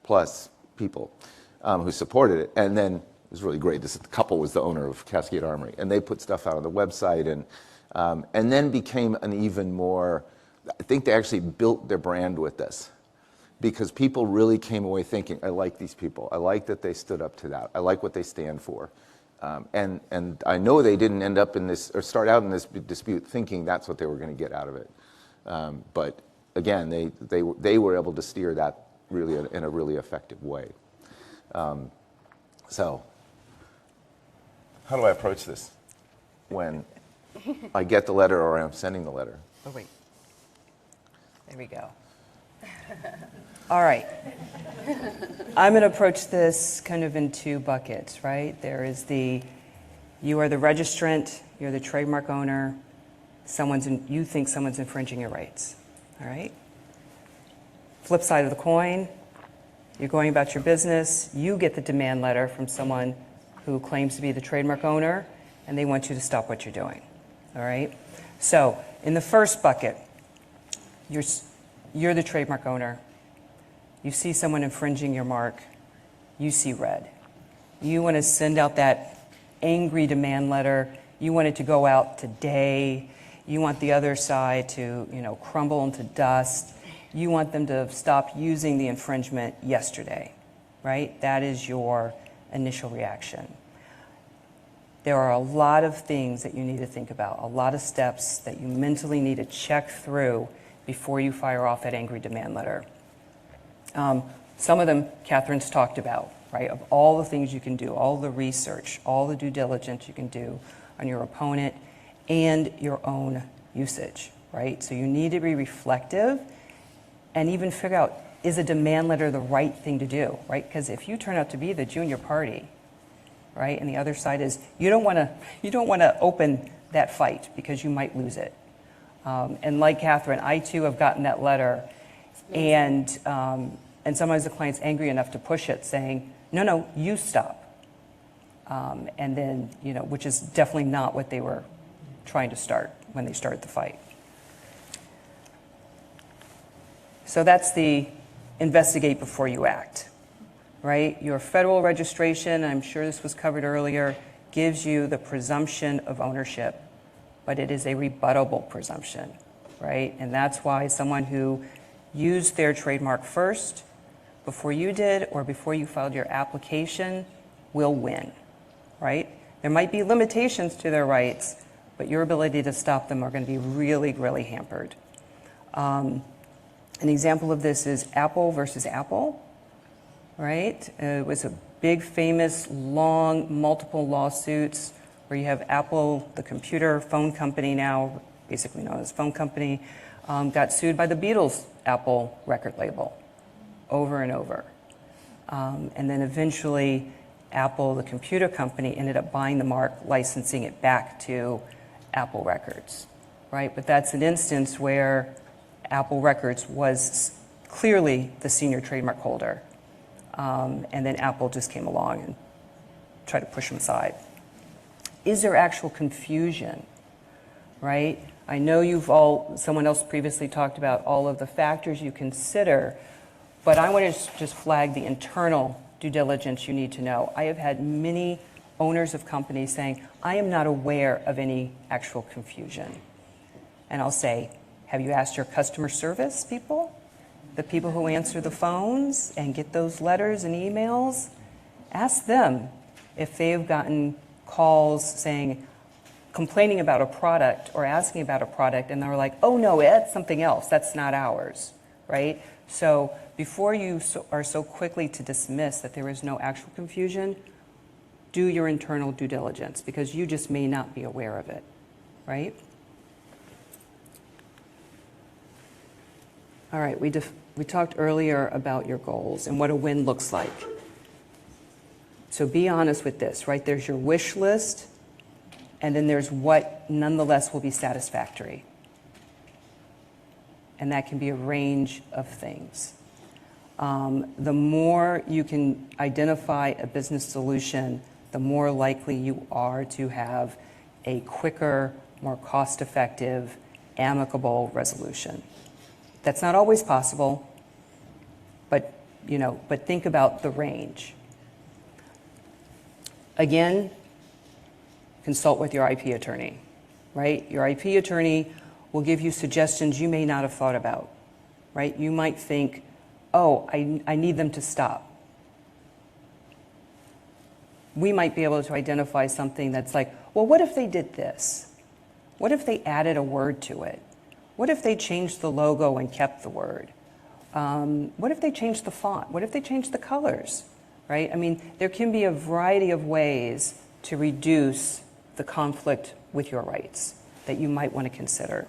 plus people who supported it. And then it was really great. This couple was the owner of Cascade Armory, and they put stuff out on the website, and then became an even more, I think they actually built their brand with this, because people really came away thinking, I like these people. I like that they stood up to that. I like what they stand for. And I know they didn't end up in this, or start out in this dispute thinking that's what they were going to get out of it. But again, they were able to steer that really in a really effective way. So how do I approach this when I get the letter or I'm sending the letter? Oh, wait. There we go. All right. I'm going to approach this kind of in two buckets, right? There is you are the registrant, you're the trademark owner, you think someone's infringing your rights, all right? Flip side of the coin, you're going about your business, you get the demand letter from someone who claims to be the trademark owner, and they want you to stop what you're doing, all right? So in the first bucket, you're the trademark owner. You see someone infringing your mark, you see red. You want to send out that angry demand letter. You want it to go out today. You want the other side to, crumble into dust. You want them to stop using the infringement yesterday, right? That is your initial reaction. There are a lot of things that you need to think about, a lot of steps that you mentally need to check through before you fire off that angry demand letter. Some of them Catherine's talked about, right? Of all the things you can do, all the research, all the due diligence you can do on your opponent and your own usage, right? So you need to be reflective and even figure out, is a demand letter the right thing to do, right? Because if you turn out to be the junior party, right, and the other side is, you don't want to open that fight because you might lose it. And like Catherine, I too have gotten that letter. And sometimes the client's angry enough to push it, saying, no, you stop. And then, which is definitely not what they were trying to start when they started the fight. So that's the investigate before you act, right? Your federal registration, I'm sure this was covered earlier, gives you the presumption of ownership, but it is a rebuttable presumption, right? And that's why someone who used their trademark first, before you did, or before you filed your application, will win, right? There might be limitations to their rights, but your ability to stop them are going to be really, really hampered. An example of this is Apple versus Apple, right? It was a big, famous, long, multiple lawsuits where you have Apple, the computer phone company now, basically known as phone company, got sued by the Beatles Apple record label over and over. And then eventually, Apple, the computer company, ended up buying the mark, licensing it back to Apple Records, right? But that's an instance where Apple Records was clearly the senior trademark holder. And then Apple just came along and tried to push them aside. Is there actual confusion, right? I know someone else previously talked about all of the factors you consider, but I want to just flag the internal due diligence you need to know. I have had many owners of companies saying, I am not aware of any actual confusion. And I'll say, have you asked your customer service people? The people who answer the phones and get those letters and emails? Ask them if they've gotten calls saying, complaining about a product or asking about a product, and they're like, oh no, that's something else, that's not ours, right? So before you are so quickly to dismiss that there is no actual confusion, do your internal due diligence, because you just may not be aware of it, right? All right, we talked earlier about your goals and what a win looks like. So be honest with this, right? There's your wish list, and then there's what nonetheless will be satisfactory. And that can be a range of things. The more you can identify a business solution, the more likely you are to have a quicker, more cost-effective, amicable resolution. That's not always possible, but think about the range. Again, consult with your IP attorney, right? Your IP attorney will give you suggestions you may not have thought about, right? You might think, oh, I need them to stop. We might be able to identify something that's like, well, what if they did this? What if they added a word to it? What if they changed the logo and kept the word? What if they changed the font? What if they changed the colors, right? I mean, there can be a variety of ways to reduce the conflict with your rights that you might want to consider.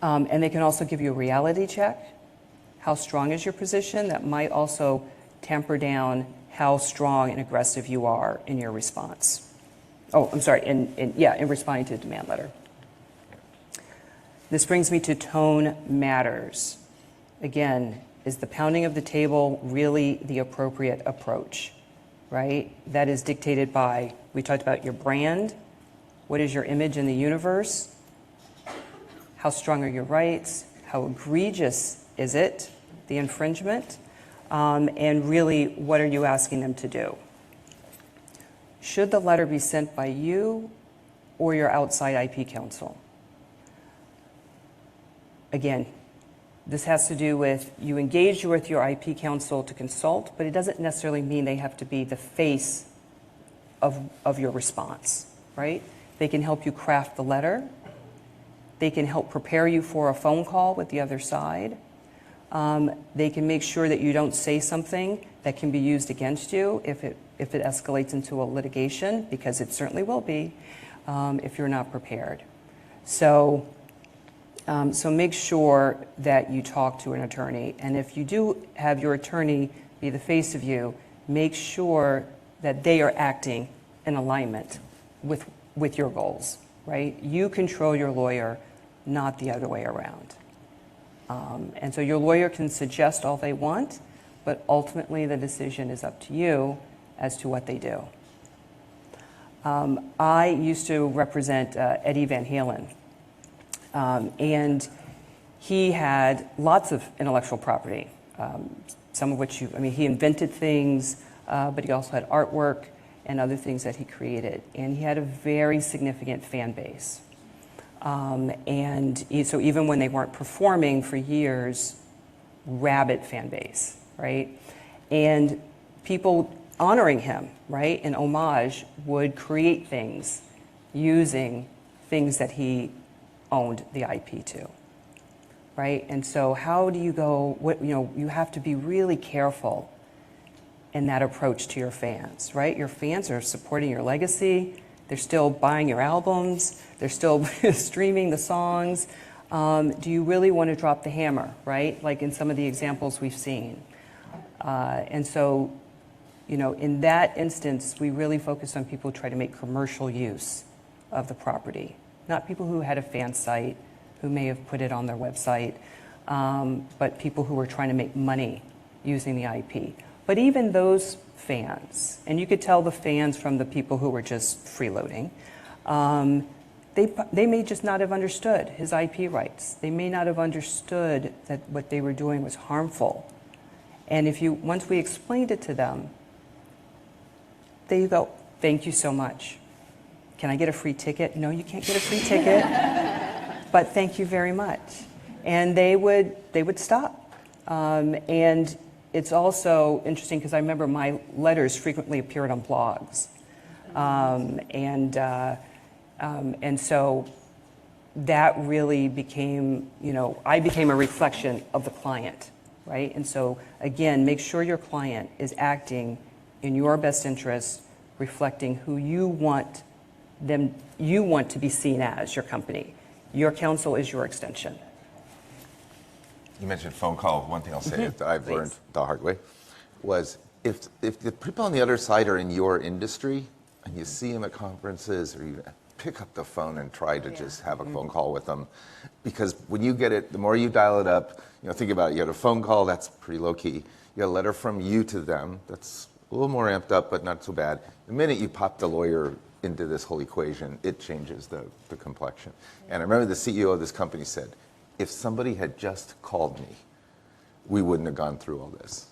And they can also give you a reality check. How strong is your position? That might also temper down how strong and aggressive you are in your response. Oh, I'm sorry, in responding to the demand letter. This brings me to tone matters. Again, is the pounding of the table really the appropriate approach, right? That is dictated by, we talked about your brand. What is your image in the universe? How strong are your rights? How egregious is it, the infringement? And really, what are you asking them to do? Should the letter be sent by you or your outside IP counsel? Again, this has to do with you engage with your IP counsel to consult, but it doesn't necessarily mean they have to be the face of your response, right? They can help you craft the letter. They can help prepare you for a phone call with the other side. They can make sure that you don't say something that can be used against you if it escalates into a litigation, because it certainly will be if you're not prepared. So make sure that you talk to an attorney. And if you do have your attorney be the face of you, make sure that they are acting in alignment with your goals, right? You control your lawyer, not the other way around. And so your lawyer can suggest all they want, but ultimately the decision is up to you as to what they do. I used to represent Eddie Van Halen. And he had lots of intellectual property, some of which he invented things, but he also had artwork and other things that he created. And he had a very significant fan base. So even when they weren't performing for years, rabid fan base, right? And people honoring him, right, in homage, would create things using things that he owned the IP to, right? And so how do you go, you have to be really careful in that approach to your fans, right? Your fans are supporting your legacy. They're still buying your albums. They're still streaming the songs. Do you really want to drop the hammer, right? Like in some of the examples we've seen. And so, you know, in that instance, we really focus on people who try to make commercial use of the property, not people who had a fan site, who may have put it on their website, but people who were trying to make money using the IP. But even those fans, and you could tell the fans from the people who were just freeloading, they may just not have understood his IP rights. They may not have understood that what they were doing was harmful. And once we explained it to them, they go, thank you so much. Can I get a free ticket? No, you can't get a free ticket, but thank you very much. And they would stop. And it's also interesting because I remember my letters frequently appeared on blogs. And so that really became, you know, I became a reflection of the client, right? And so again, make sure your client is acting in your best interest, reflecting who you want to be seen as, your company. Your counsel is your extension. You mentioned phone call. One thing I'll say that I've learned the hard way was if the people on the other side are in your industry and you see them at conferences, or you pick up the phone and try to just have a phone call with them, because when you get it, the more you dial it up, you know, think about it. You had a phone call, that's pretty low key. You got a letter from you to them, that's a little more amped up, but not so bad. The minute you pop the lawyer into this whole equation, it changes the complexion. And I remember the CEO of this company said, if somebody had just called me, we wouldn't have gone through all this.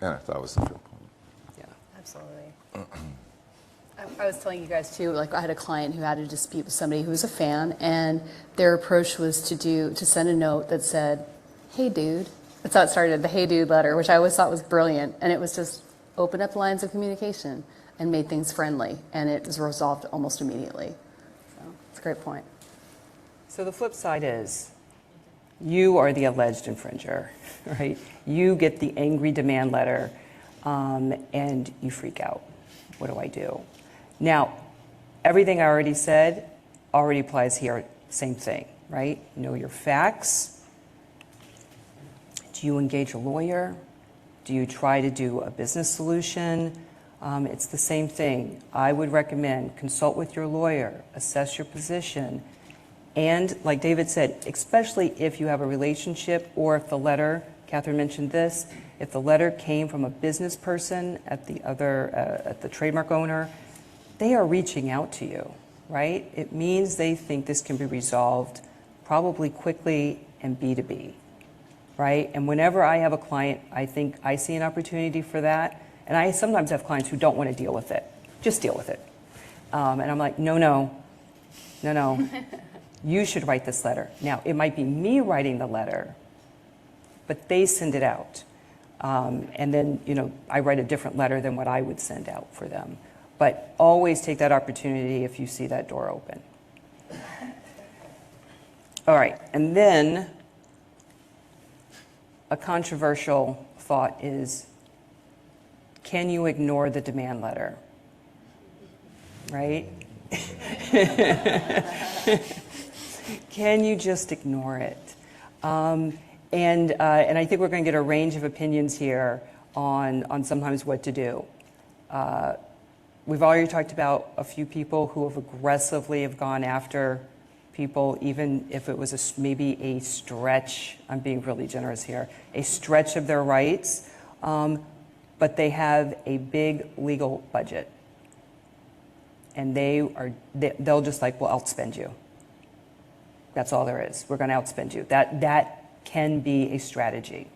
And I thought it was such a point. Yeah, absolutely. I was telling you guys too, like I had a client who had a dispute with somebody who was a fan, and their approach was to send a note that said, hey dude. That's how it started, the hey dude letter, which I always thought was brilliant. And it was just open up lines of communication and made things friendly. And it was resolved almost immediately. So it's a great point. So the flip side is, you are the alleged infringer, right? You get the angry demand letter, and you freak out. What do I do? Now, everything I already said already applies here. Same thing, right? Know your facts. Do you engage a lawyer? Do you try to do a business solution? It's the same thing. I would recommend consult with your lawyer, assess your position, and like David said, especially if you have a relationship, or if the letter, Catherine mentioned this, if the letter came from a business person at the trademark owner, they are reaching out to you, right? It means they think this can be resolved probably quickly and B2B, right? And whenever I have a client, I think I see an opportunity for that. And I sometimes have clients who don't want to deal with it. Just deal with it. And I'm like, no. You should write this letter. Now, it might be me writing the letter, but they send it out. And then, you know, I write a different letter than what I would send out for them. But always take that opportunity if you see that door open. All right, and then a controversial thought is, can you ignore the demand letter? Right? Can you just ignore it? And I think we're going to get a range of opinions here on sometimes what to do. We've already talked about a few people who have aggressively gone after people, even if it was maybe a stretch. I'm being really generous here, a stretch of their rights, but they have a big legal budget, and they'll just like, well, outspend you. That's all there is. We're going to outspend you. That can be a strategy.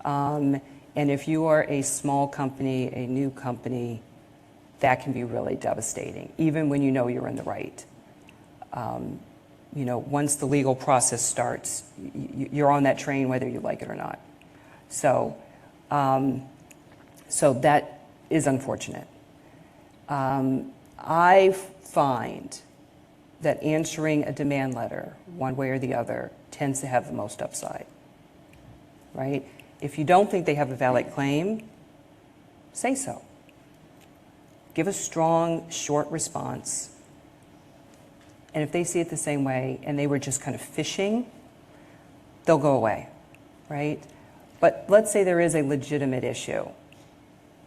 And if you are a small company, a new company, that can be really devastating, even when you know you're in the right. You know, once the legal process starts, you're on that train whether you like it or not. So that is unfortunate. I find that answering a demand letter, one way or the other, tends to have the most upside, right? If you don't think they have a valid claim, say so. Give a strong, short response. and if they see it the same way and they were just kind of fishing, they'll go away, right? But let's say there is a legitimate issue.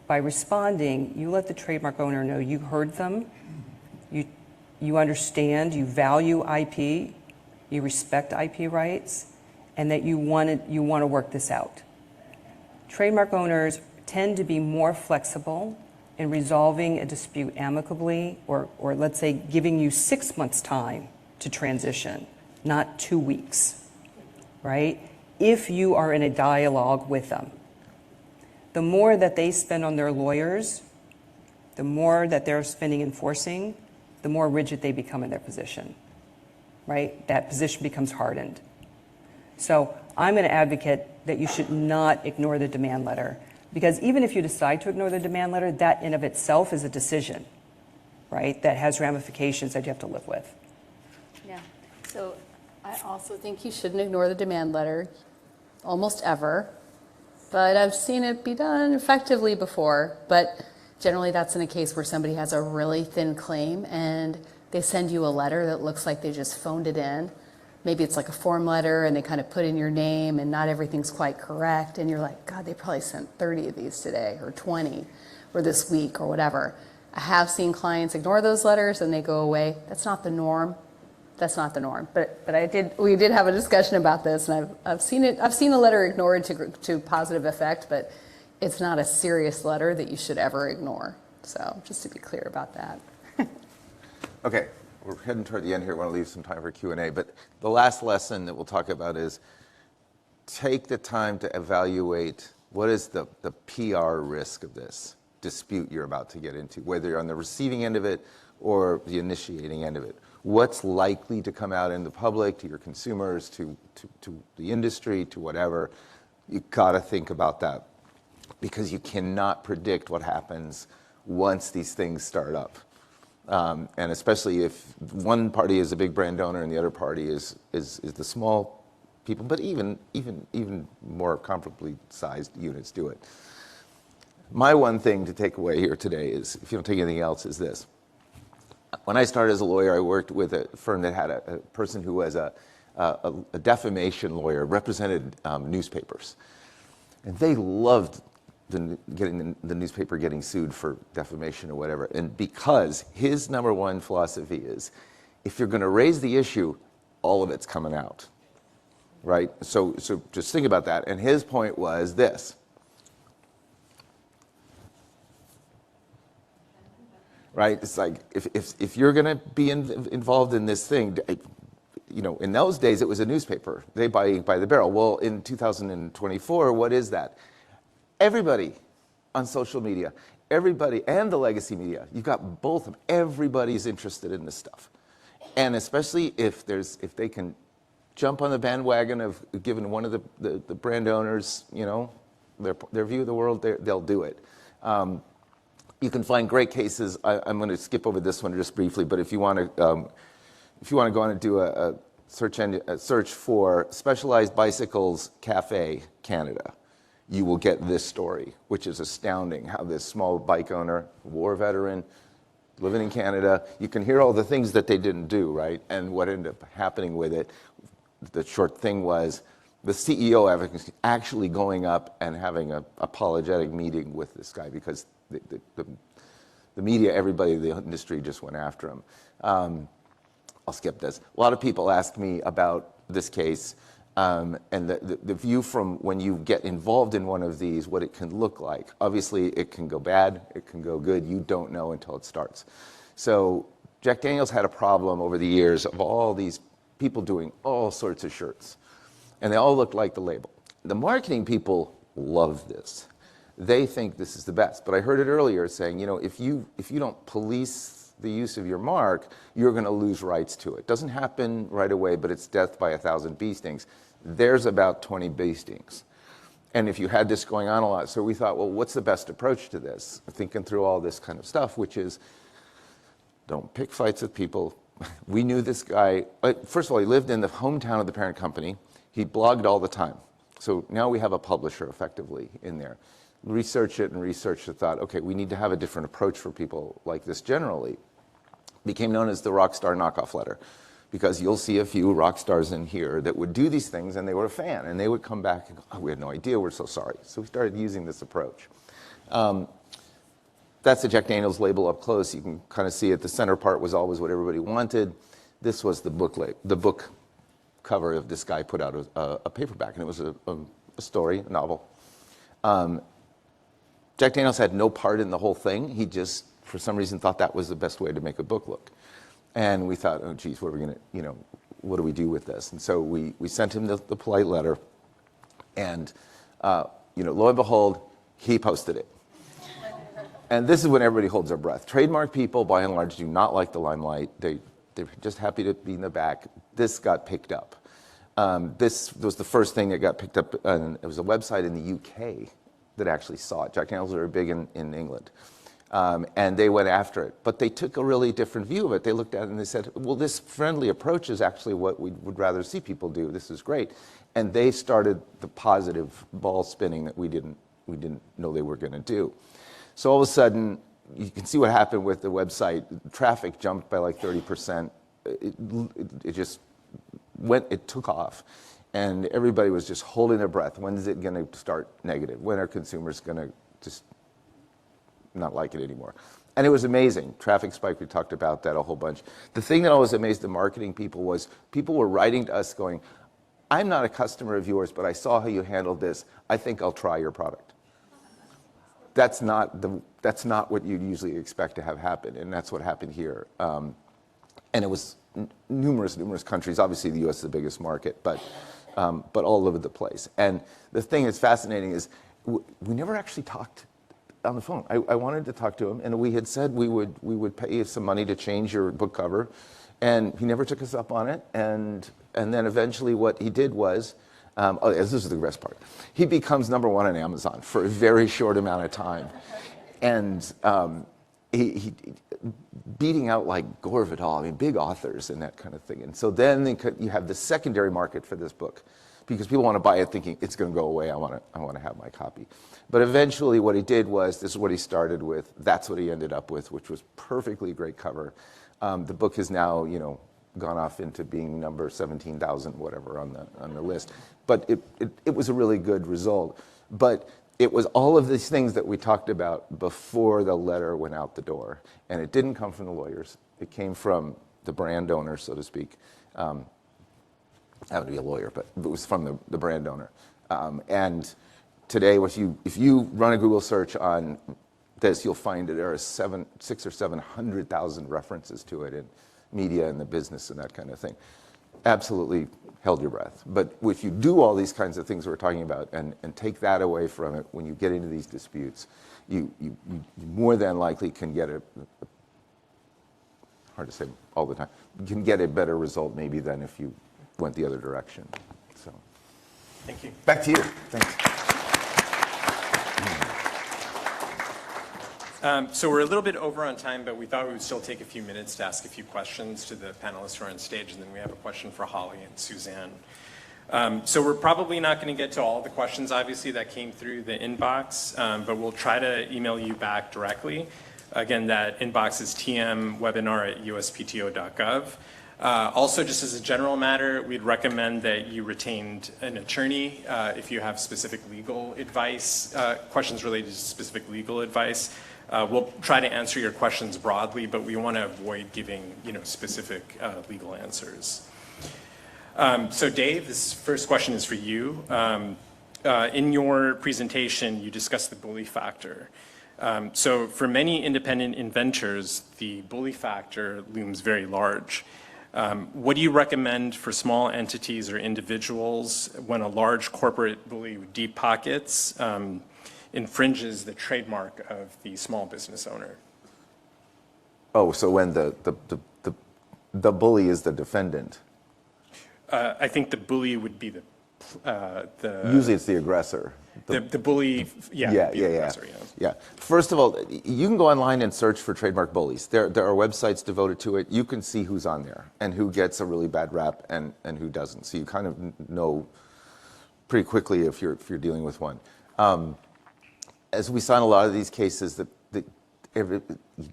By responding, you let the trademark owner know you heard them, you understand, you value IP, you respect IP rights, and that you want to work this out. Trademark owners tend to be more flexible in resolving a dispute amicably, or let's say giving you 6 months' time to transition, not 2 weeks, right? If you are in a dialogue with them. The more that they spend on their lawyers, the more that they're spending enforcing, the more rigid they become in their position, right? That position becomes hardened. So I'm going to advocate that you should not ignore the demand letter, because even if you decide to ignore the demand letter, that in of itself is a decision, right? That has ramifications that you have to live with. Yeah. So I also think you shouldn't ignore the demand letter almost ever, but I've seen it be done effectively before. But generally that's in a case where somebody has a really thin claim and they send you a letter that looks like they just phoned it in. Maybe it's like a form letter and they kind of put in your name and not everything's quite correct. And you're like, God, they probably sent 30 of these today or 20 or this week or whatever. I have seen clients ignore those letters and they go away. That's not the norm. That's not the norm. But we did have a discussion about this, and I've seen it. I've seen a letter ignored to positive effect, but it's not a serious letter that you should ever ignore. So just to be clear about that. Okay, we're heading toward the end here. I want to leave some time for Q&A, but the last lesson that we'll talk about is take the time to evaluate what is the PR risk of this dispute you're about to get into, whether you're on the receiving end of it or the initiating end of it. What's likely to come out in the public, to your consumers, to the industry, to whatever. You've got to think about that, because you cannot predict what happens once these things start up. And especially if one party is a big brand owner and the other party is the small people, but even more comfortably sized units do it. My one thing to take away here today is, if you don't take anything else, is this. When I started as a lawyer, I worked with a firm that had a person who was a defamation lawyer, represented newspapers. And they loved getting the newspaper getting sued for defamation or whatever. And because his number one philosophy is, if you're going to raise the issue, all of it's coming out, right? So just think about that. And his point was this. Right? It's like, if you're going to be involved in this thing, you know, in those days it was a newspaper. They buy ink by the barrel. Well, in 2024, what is that? Everybody on social media, everybody, and the legacy media, you've got both of them. Everybody's interested in this stuff. And especially if they can jump on the bandwagon of giving one of the brand owners, you know, their view of the world, they'll do it. You can find great cases. I'm going to skip over this one just briefly, but if you want to go on and do a search for Specialized Bicycles Cafe Canada, you will get this story, which is astounding. How this small bike owner, war veteran, living in Canada, you can hear all the things that they didn't do, right? And what ended up happening with it. The short thing was the CEO actually going up and having an apologetic meeting with this guy, because the media, everybody in the industry just went after him. I'll skip this. A lot of people ask me about this case and the view from when you get involved in one of these, what it can look like. Obviously, it can go bad, it can go good. You don't know until it starts. So Jack Daniel's had a problem over the years of all these people doing all sorts of shirts, and they all look like the label. The marketing people love this. They think this is the best. But I heard it earlier saying, you know, if you don't police the use of your mark, you're going to lose rights to it. Doesn't happen right away, but it's death by 1,000 bee stings. There's about 20 bee stings. And if you had this going on a lot, so we thought, well, what's the best approach to this? Thinking through all this kind of stuff, which is, don't pick fights with people. We knew this guy. First of all, he lived in the hometown of the parent company. He blogged all the time. So now we have a publisher effectively in there. Researched it and thought, okay, we need to have a different approach for people like this generally. became known as the rock star knockoff letter, because you'll see a few rock stars in here that would do these things, and they were a fan, and they would come back and go, oh, we had no idea, we're so sorry. So we started using this approach. That's the Jack Daniel's label up close. You can kind of see it. The center part was always what everybody wanted. This was the book cover of this guy put out a paperback, and it was a story, a novel. Jack Daniel's had no part in the whole thing. He just, for some reason, thought that was the best way to make a book look. And we thought, oh, geez, what are we going to, what do we do with this? And so we sent him the polite letter, and, lo and behold, he posted it. And this is when everybody holds their breath. Trademark people, by and large, do not like the limelight. They're just happy to be in the back. This got picked up. This was the first thing that got picked up, and it was a website in the UK that actually saw it. Jack Daniel's are big in England. And they went after it. But they took a really different view of it. They looked at it and they said, well, this friendly approach is actually what we would rather see people do. This is great. And they started the positive ball spinning that we didn't know they were going to do. So all of a sudden, you can see what happened with the website. Traffic jumped by like 30%. It just it took off. And everybody was just holding their breath. When is it going to start negative? When are consumers going to just not like it anymore? And it was amazing. Traffic spike, we talked about that a whole bunch. The thing that always amazed the marketing people was people were writing to us going, I'm not a customer of yours, but I saw how you handled this. I think I'll try your product. That's not what you'd usually expect to have happen, and that's what happened here. And it was numerous countries. Obviously, the U.S. is the biggest market, but all over the place. And the thing that's fascinating is we never actually talked on the phone. I wanted to talk to him, and we had said we would pay you some money to change your book cover, and he never took us up on it. And then eventually, what he did was, this is the best part. He becomes #1 on Amazon for a very short amount of time, and he beating out like Gore Vidal, I mean, big authors and that kind of thing. And so then you have the secondary market for this book, because people want to buy it thinking it's going to go away. I want to have my copy. But eventually, what he did was, this is what he started with. That's what he ended up with, which was perfectly great cover. The book has now, gone off into being number 17,000, whatever, on the list. But it was a really good result. But it was all of these things that we talked about before the letter went out the door. And it didn't come from the lawyers. It came from the brand owner, so to speak. I happen to be a lawyer, but it was from the brand owner. And today, if you run a Google search on this, you'll find that there are 600,000 or 700,000 references to it in media and the business and that kind of thing. Absolutely held your breath. But if you do all these kinds of things we're talking about and take that away from it when you get into these disputes, you more than likely can get hard to say all the time, you can get a better result maybe than if you went the other direction. So, thank you. Back to you. Thanks. So we're a little bit over on time, but we thought we would still take a few minutes to ask a few questions to the panelists who are on stage, and then we have a question for Holly and Suzanne. So we're probably not going to get to all the questions, obviously, that came through the inbox, but we'll try to email you back directly. Again, that inbox is tmwebinar@uspto.gov. Also, just as a general matter, we'd recommend that you retained an attorney if you have specific legal advice, questions related to specific legal advice. We'll try to answer your questions broadly, but we want to avoid giving specific legal answers. So Dave, this first question is for you. In your presentation, you discussed the bully factor. So for many independent inventors, the bully factor looms very large. What do you recommend for small entities or individuals when a large corporate bully with deep pockets infringes the trademark of the small business owner? Oh, so when the bully is the defendant? I think the bully would be the Usually it's the aggressor. The bully, Yeah. First of all, you can go online and search for trademark bullies. There are websites devoted to it. You can see who's on there and who gets a really bad rap and who doesn't. So you kind of know pretty quickly if you're dealing with one. As we saw in a lot of these cases, you've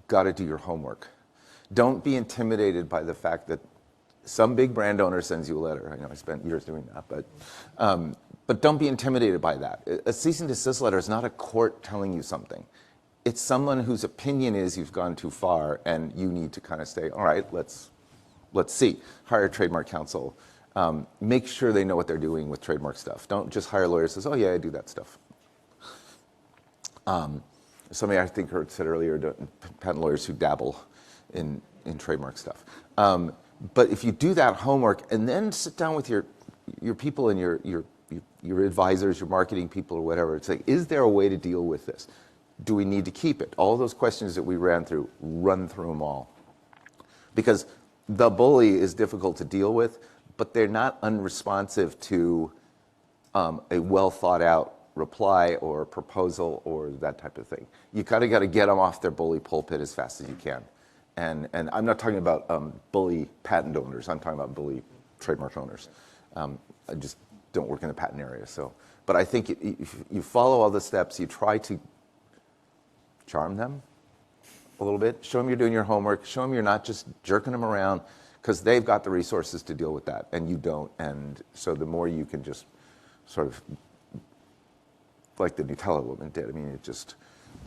got to do your homework. don't be intimidated by the fact that some big brand owner sends you a letter. I know I spent years doing that, but don't be intimidated by that. A cease and desist letter is not a court telling you something. It's someone whose opinion is you've gone too far, and you need to kind of say, all right, let's see. Hire a trademark counsel. Make sure they know what they're doing with trademark stuff. Don't just hire lawyers who says, oh yeah, I do that stuff. Somebody I think said earlier, patent lawyers who dabble in trademark stuff. But if you do that homework and then sit down with your people and your advisors, your marketing people or whatever, it's like, is there a way to deal with this? Do we need to keep it? All those questions that we ran through, run through them all. Because the bully is difficult to deal with, but they're not unresponsive to a well thought out reply or proposal or that type of thing. You kind of got to get them off their bully pulpit as fast as you can. And I'm not talking about bully patent owners. I'm talking about bully trademark owners. I just don't work in the patent area. But I think if you follow all the steps, you try to charm them a little bit, show them you're doing your homework, show them you're not just jerking them around, because they've got the resources to deal with that, and you don't. And so the more you can just sort of, like the Nutella woman did, I mean, it just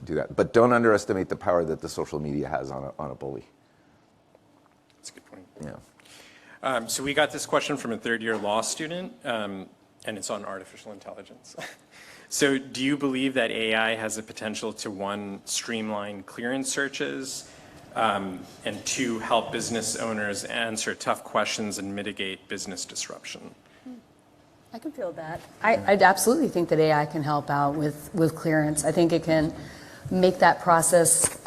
do that. But don't underestimate the power that the social media has on a bully. That's a good point. Yeah. So we got this question from a third-year law student, and it's on artificial intelligence. So do you believe that AI has the potential to, one, streamline clearance searches, and two, help business owners answer tough questions and mitigate business disruption? I can feel that. I'd absolutely think that AI can help out with clearance. I think it can make that process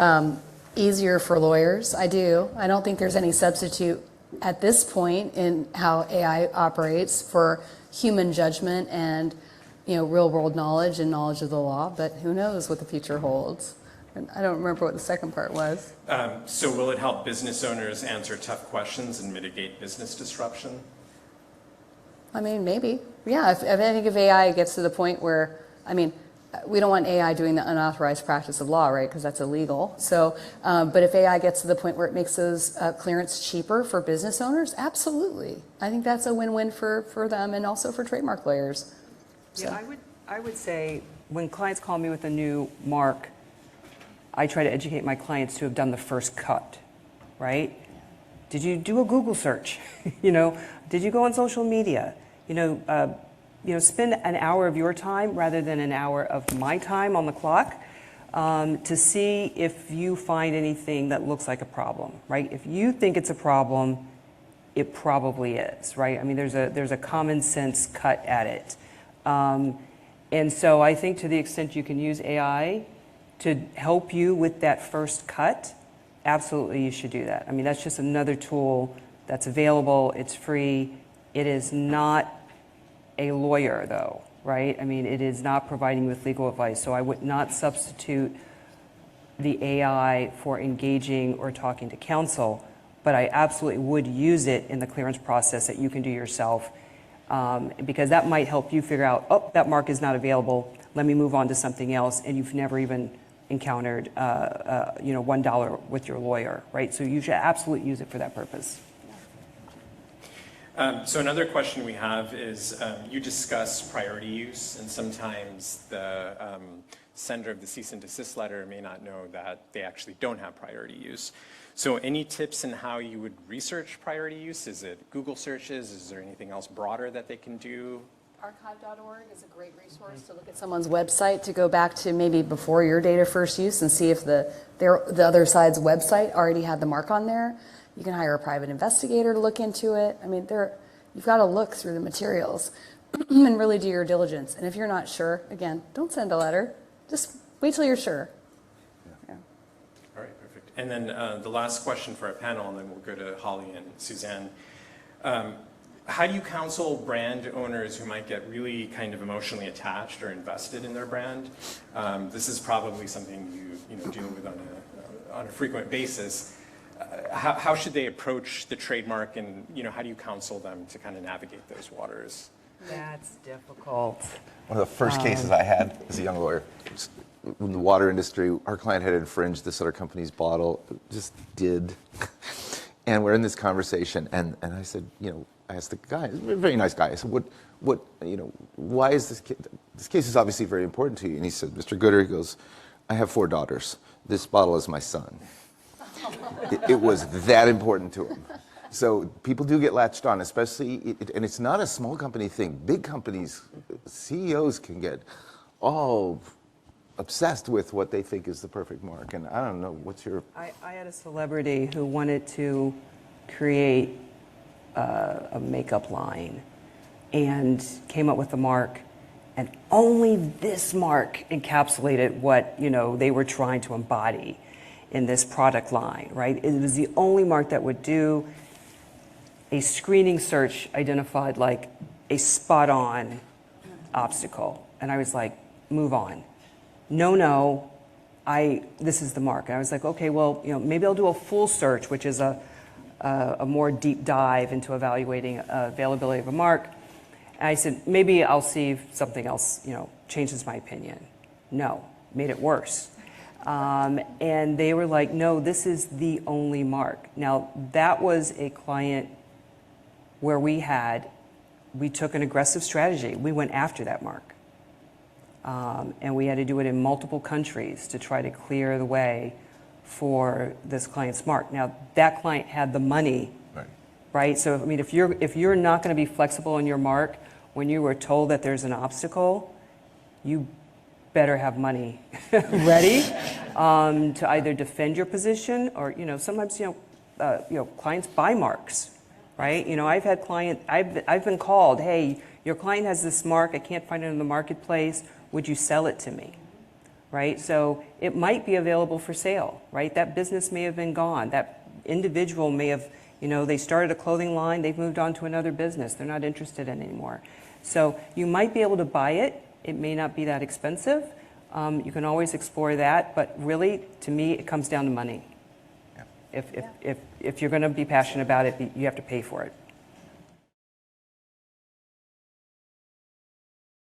easier for lawyers. I do. I don't think there's any substitute at this point in how AI operates for human judgment and real world knowledge and knowledge of the law, but who knows what the future holds. And I don't remember what the second part was. So will it help business owners answer tough questions and mitigate business disruption? I mean, maybe. Yeah, I think if AI gets to the point where, we don't want AI doing the unauthorized practice of law, right? Because that's illegal. So, but if AI gets to the point where it makes those clearance cheaper for business owners, absolutely. I think that's a win-win for them and also for trademark lawyers. So. Yeah, I would say when clients call me with a new mark, I try to educate my clients to have done the first cut, right? Did you do a Google search? Did you go on social media? Spend an hour of your time rather than an hour of my time on the clock to see if you find anything that looks like a problem, right? If you think it's a problem, it probably is, right? I mean, there's a common sense cut at it. And so I think to the extent you can use AI to help you with that first cut, absolutely you should do that. I mean, that's just another tool that's available. It's free. It is not a lawyer, though, right? I mean, it is not providing you with legal advice. So I would not substitute the AI for engaging or talking to counsel, but I absolutely would use it in the clearance process that you can do yourself, because that might help you figure out, oh, that mark is not available. Let me move on to something else, and you've never even encountered, $1 with your lawyer, right? So you should absolutely use it for that purpose. So another question we have is, you discuss priority use, and sometimes the sender of the cease and desist letter may not know that they actually don't have priority use. So any tips in how you would research priority use? Is it Google searches? Is there anything else broader that they can do? Archive.org is a great resource to look at someone's website, to go back to maybe before your date of first use and see if the other side's website already had the mark on there. You can hire a private investigator to look into it. I mean, you've got to look through the materials and really do your diligence. And if you're not sure, again, don't send a letter. Just wait till you're sure. Yeah. All right, perfect. And then the last question for our panel, and then we'll go to Holly and Suzanne. How do you counsel brand owners who might get really kind of emotionally attached or invested in their brand? This is probably something you deal with on a frequent basis. How should they approach the trademark, and how do you counsel them to kind of navigate those waters? That's difficult. One of the first cases I had as a young lawyer, in the water industry, our client had infringed this other company's bottle, just did. And we're in this conversation, and I said, I asked the guy, he's a very nice guy, I said, why is this case is obviously very important to you? And he said, Mr. Gooder, he goes, I have 4 daughters. This bottle is my son. It was that important to him. So people do get latched on, especially, and it's not a small company thing. Big companies, CEOs can get all obsessed with what they think is the perfect mark. And I don't know, what's your... I had a celebrity who wanted to create a makeup line and came up with a mark, and only this mark encapsulated what they were trying to embody in this product line, right? It was the only mark that would do. A screening search identified like a spot-on obstacle, and I was like, move on. No, this is the mark. And I was like, okay, well, maybe I'll do a full search, which is a more deep dive into evaluating availability of a mark. And I said, maybe I'll see if something else, changes my opinion. No, made it worse. And they were like, no, this is the only mark. Now, that was a client where we took an aggressive strategy. We went after that mark. And we had to do it in multiple countries to try to clear the way for this client's mark. Now, that client had the money, right? So, I mean, if you're not going to be flexible on your mark when you were told that there's an obstacle, you better have money ready to either defend your position or, sometimes, clients buy marks, right? I've had I've been called, hey, your client has this mark, I can't find it in the marketplace, would you sell it to me, right? So it might be available for sale, right? That business may have been gone. That individual may have, they started a clothing line, they've moved on to another business, they're not interested in it anymore. So you might be able to buy it. It may not be that expensive. You can always explore that, but really, to me, it comes down to money. Yeah. If you're going to be passionate about it, you have to pay for it.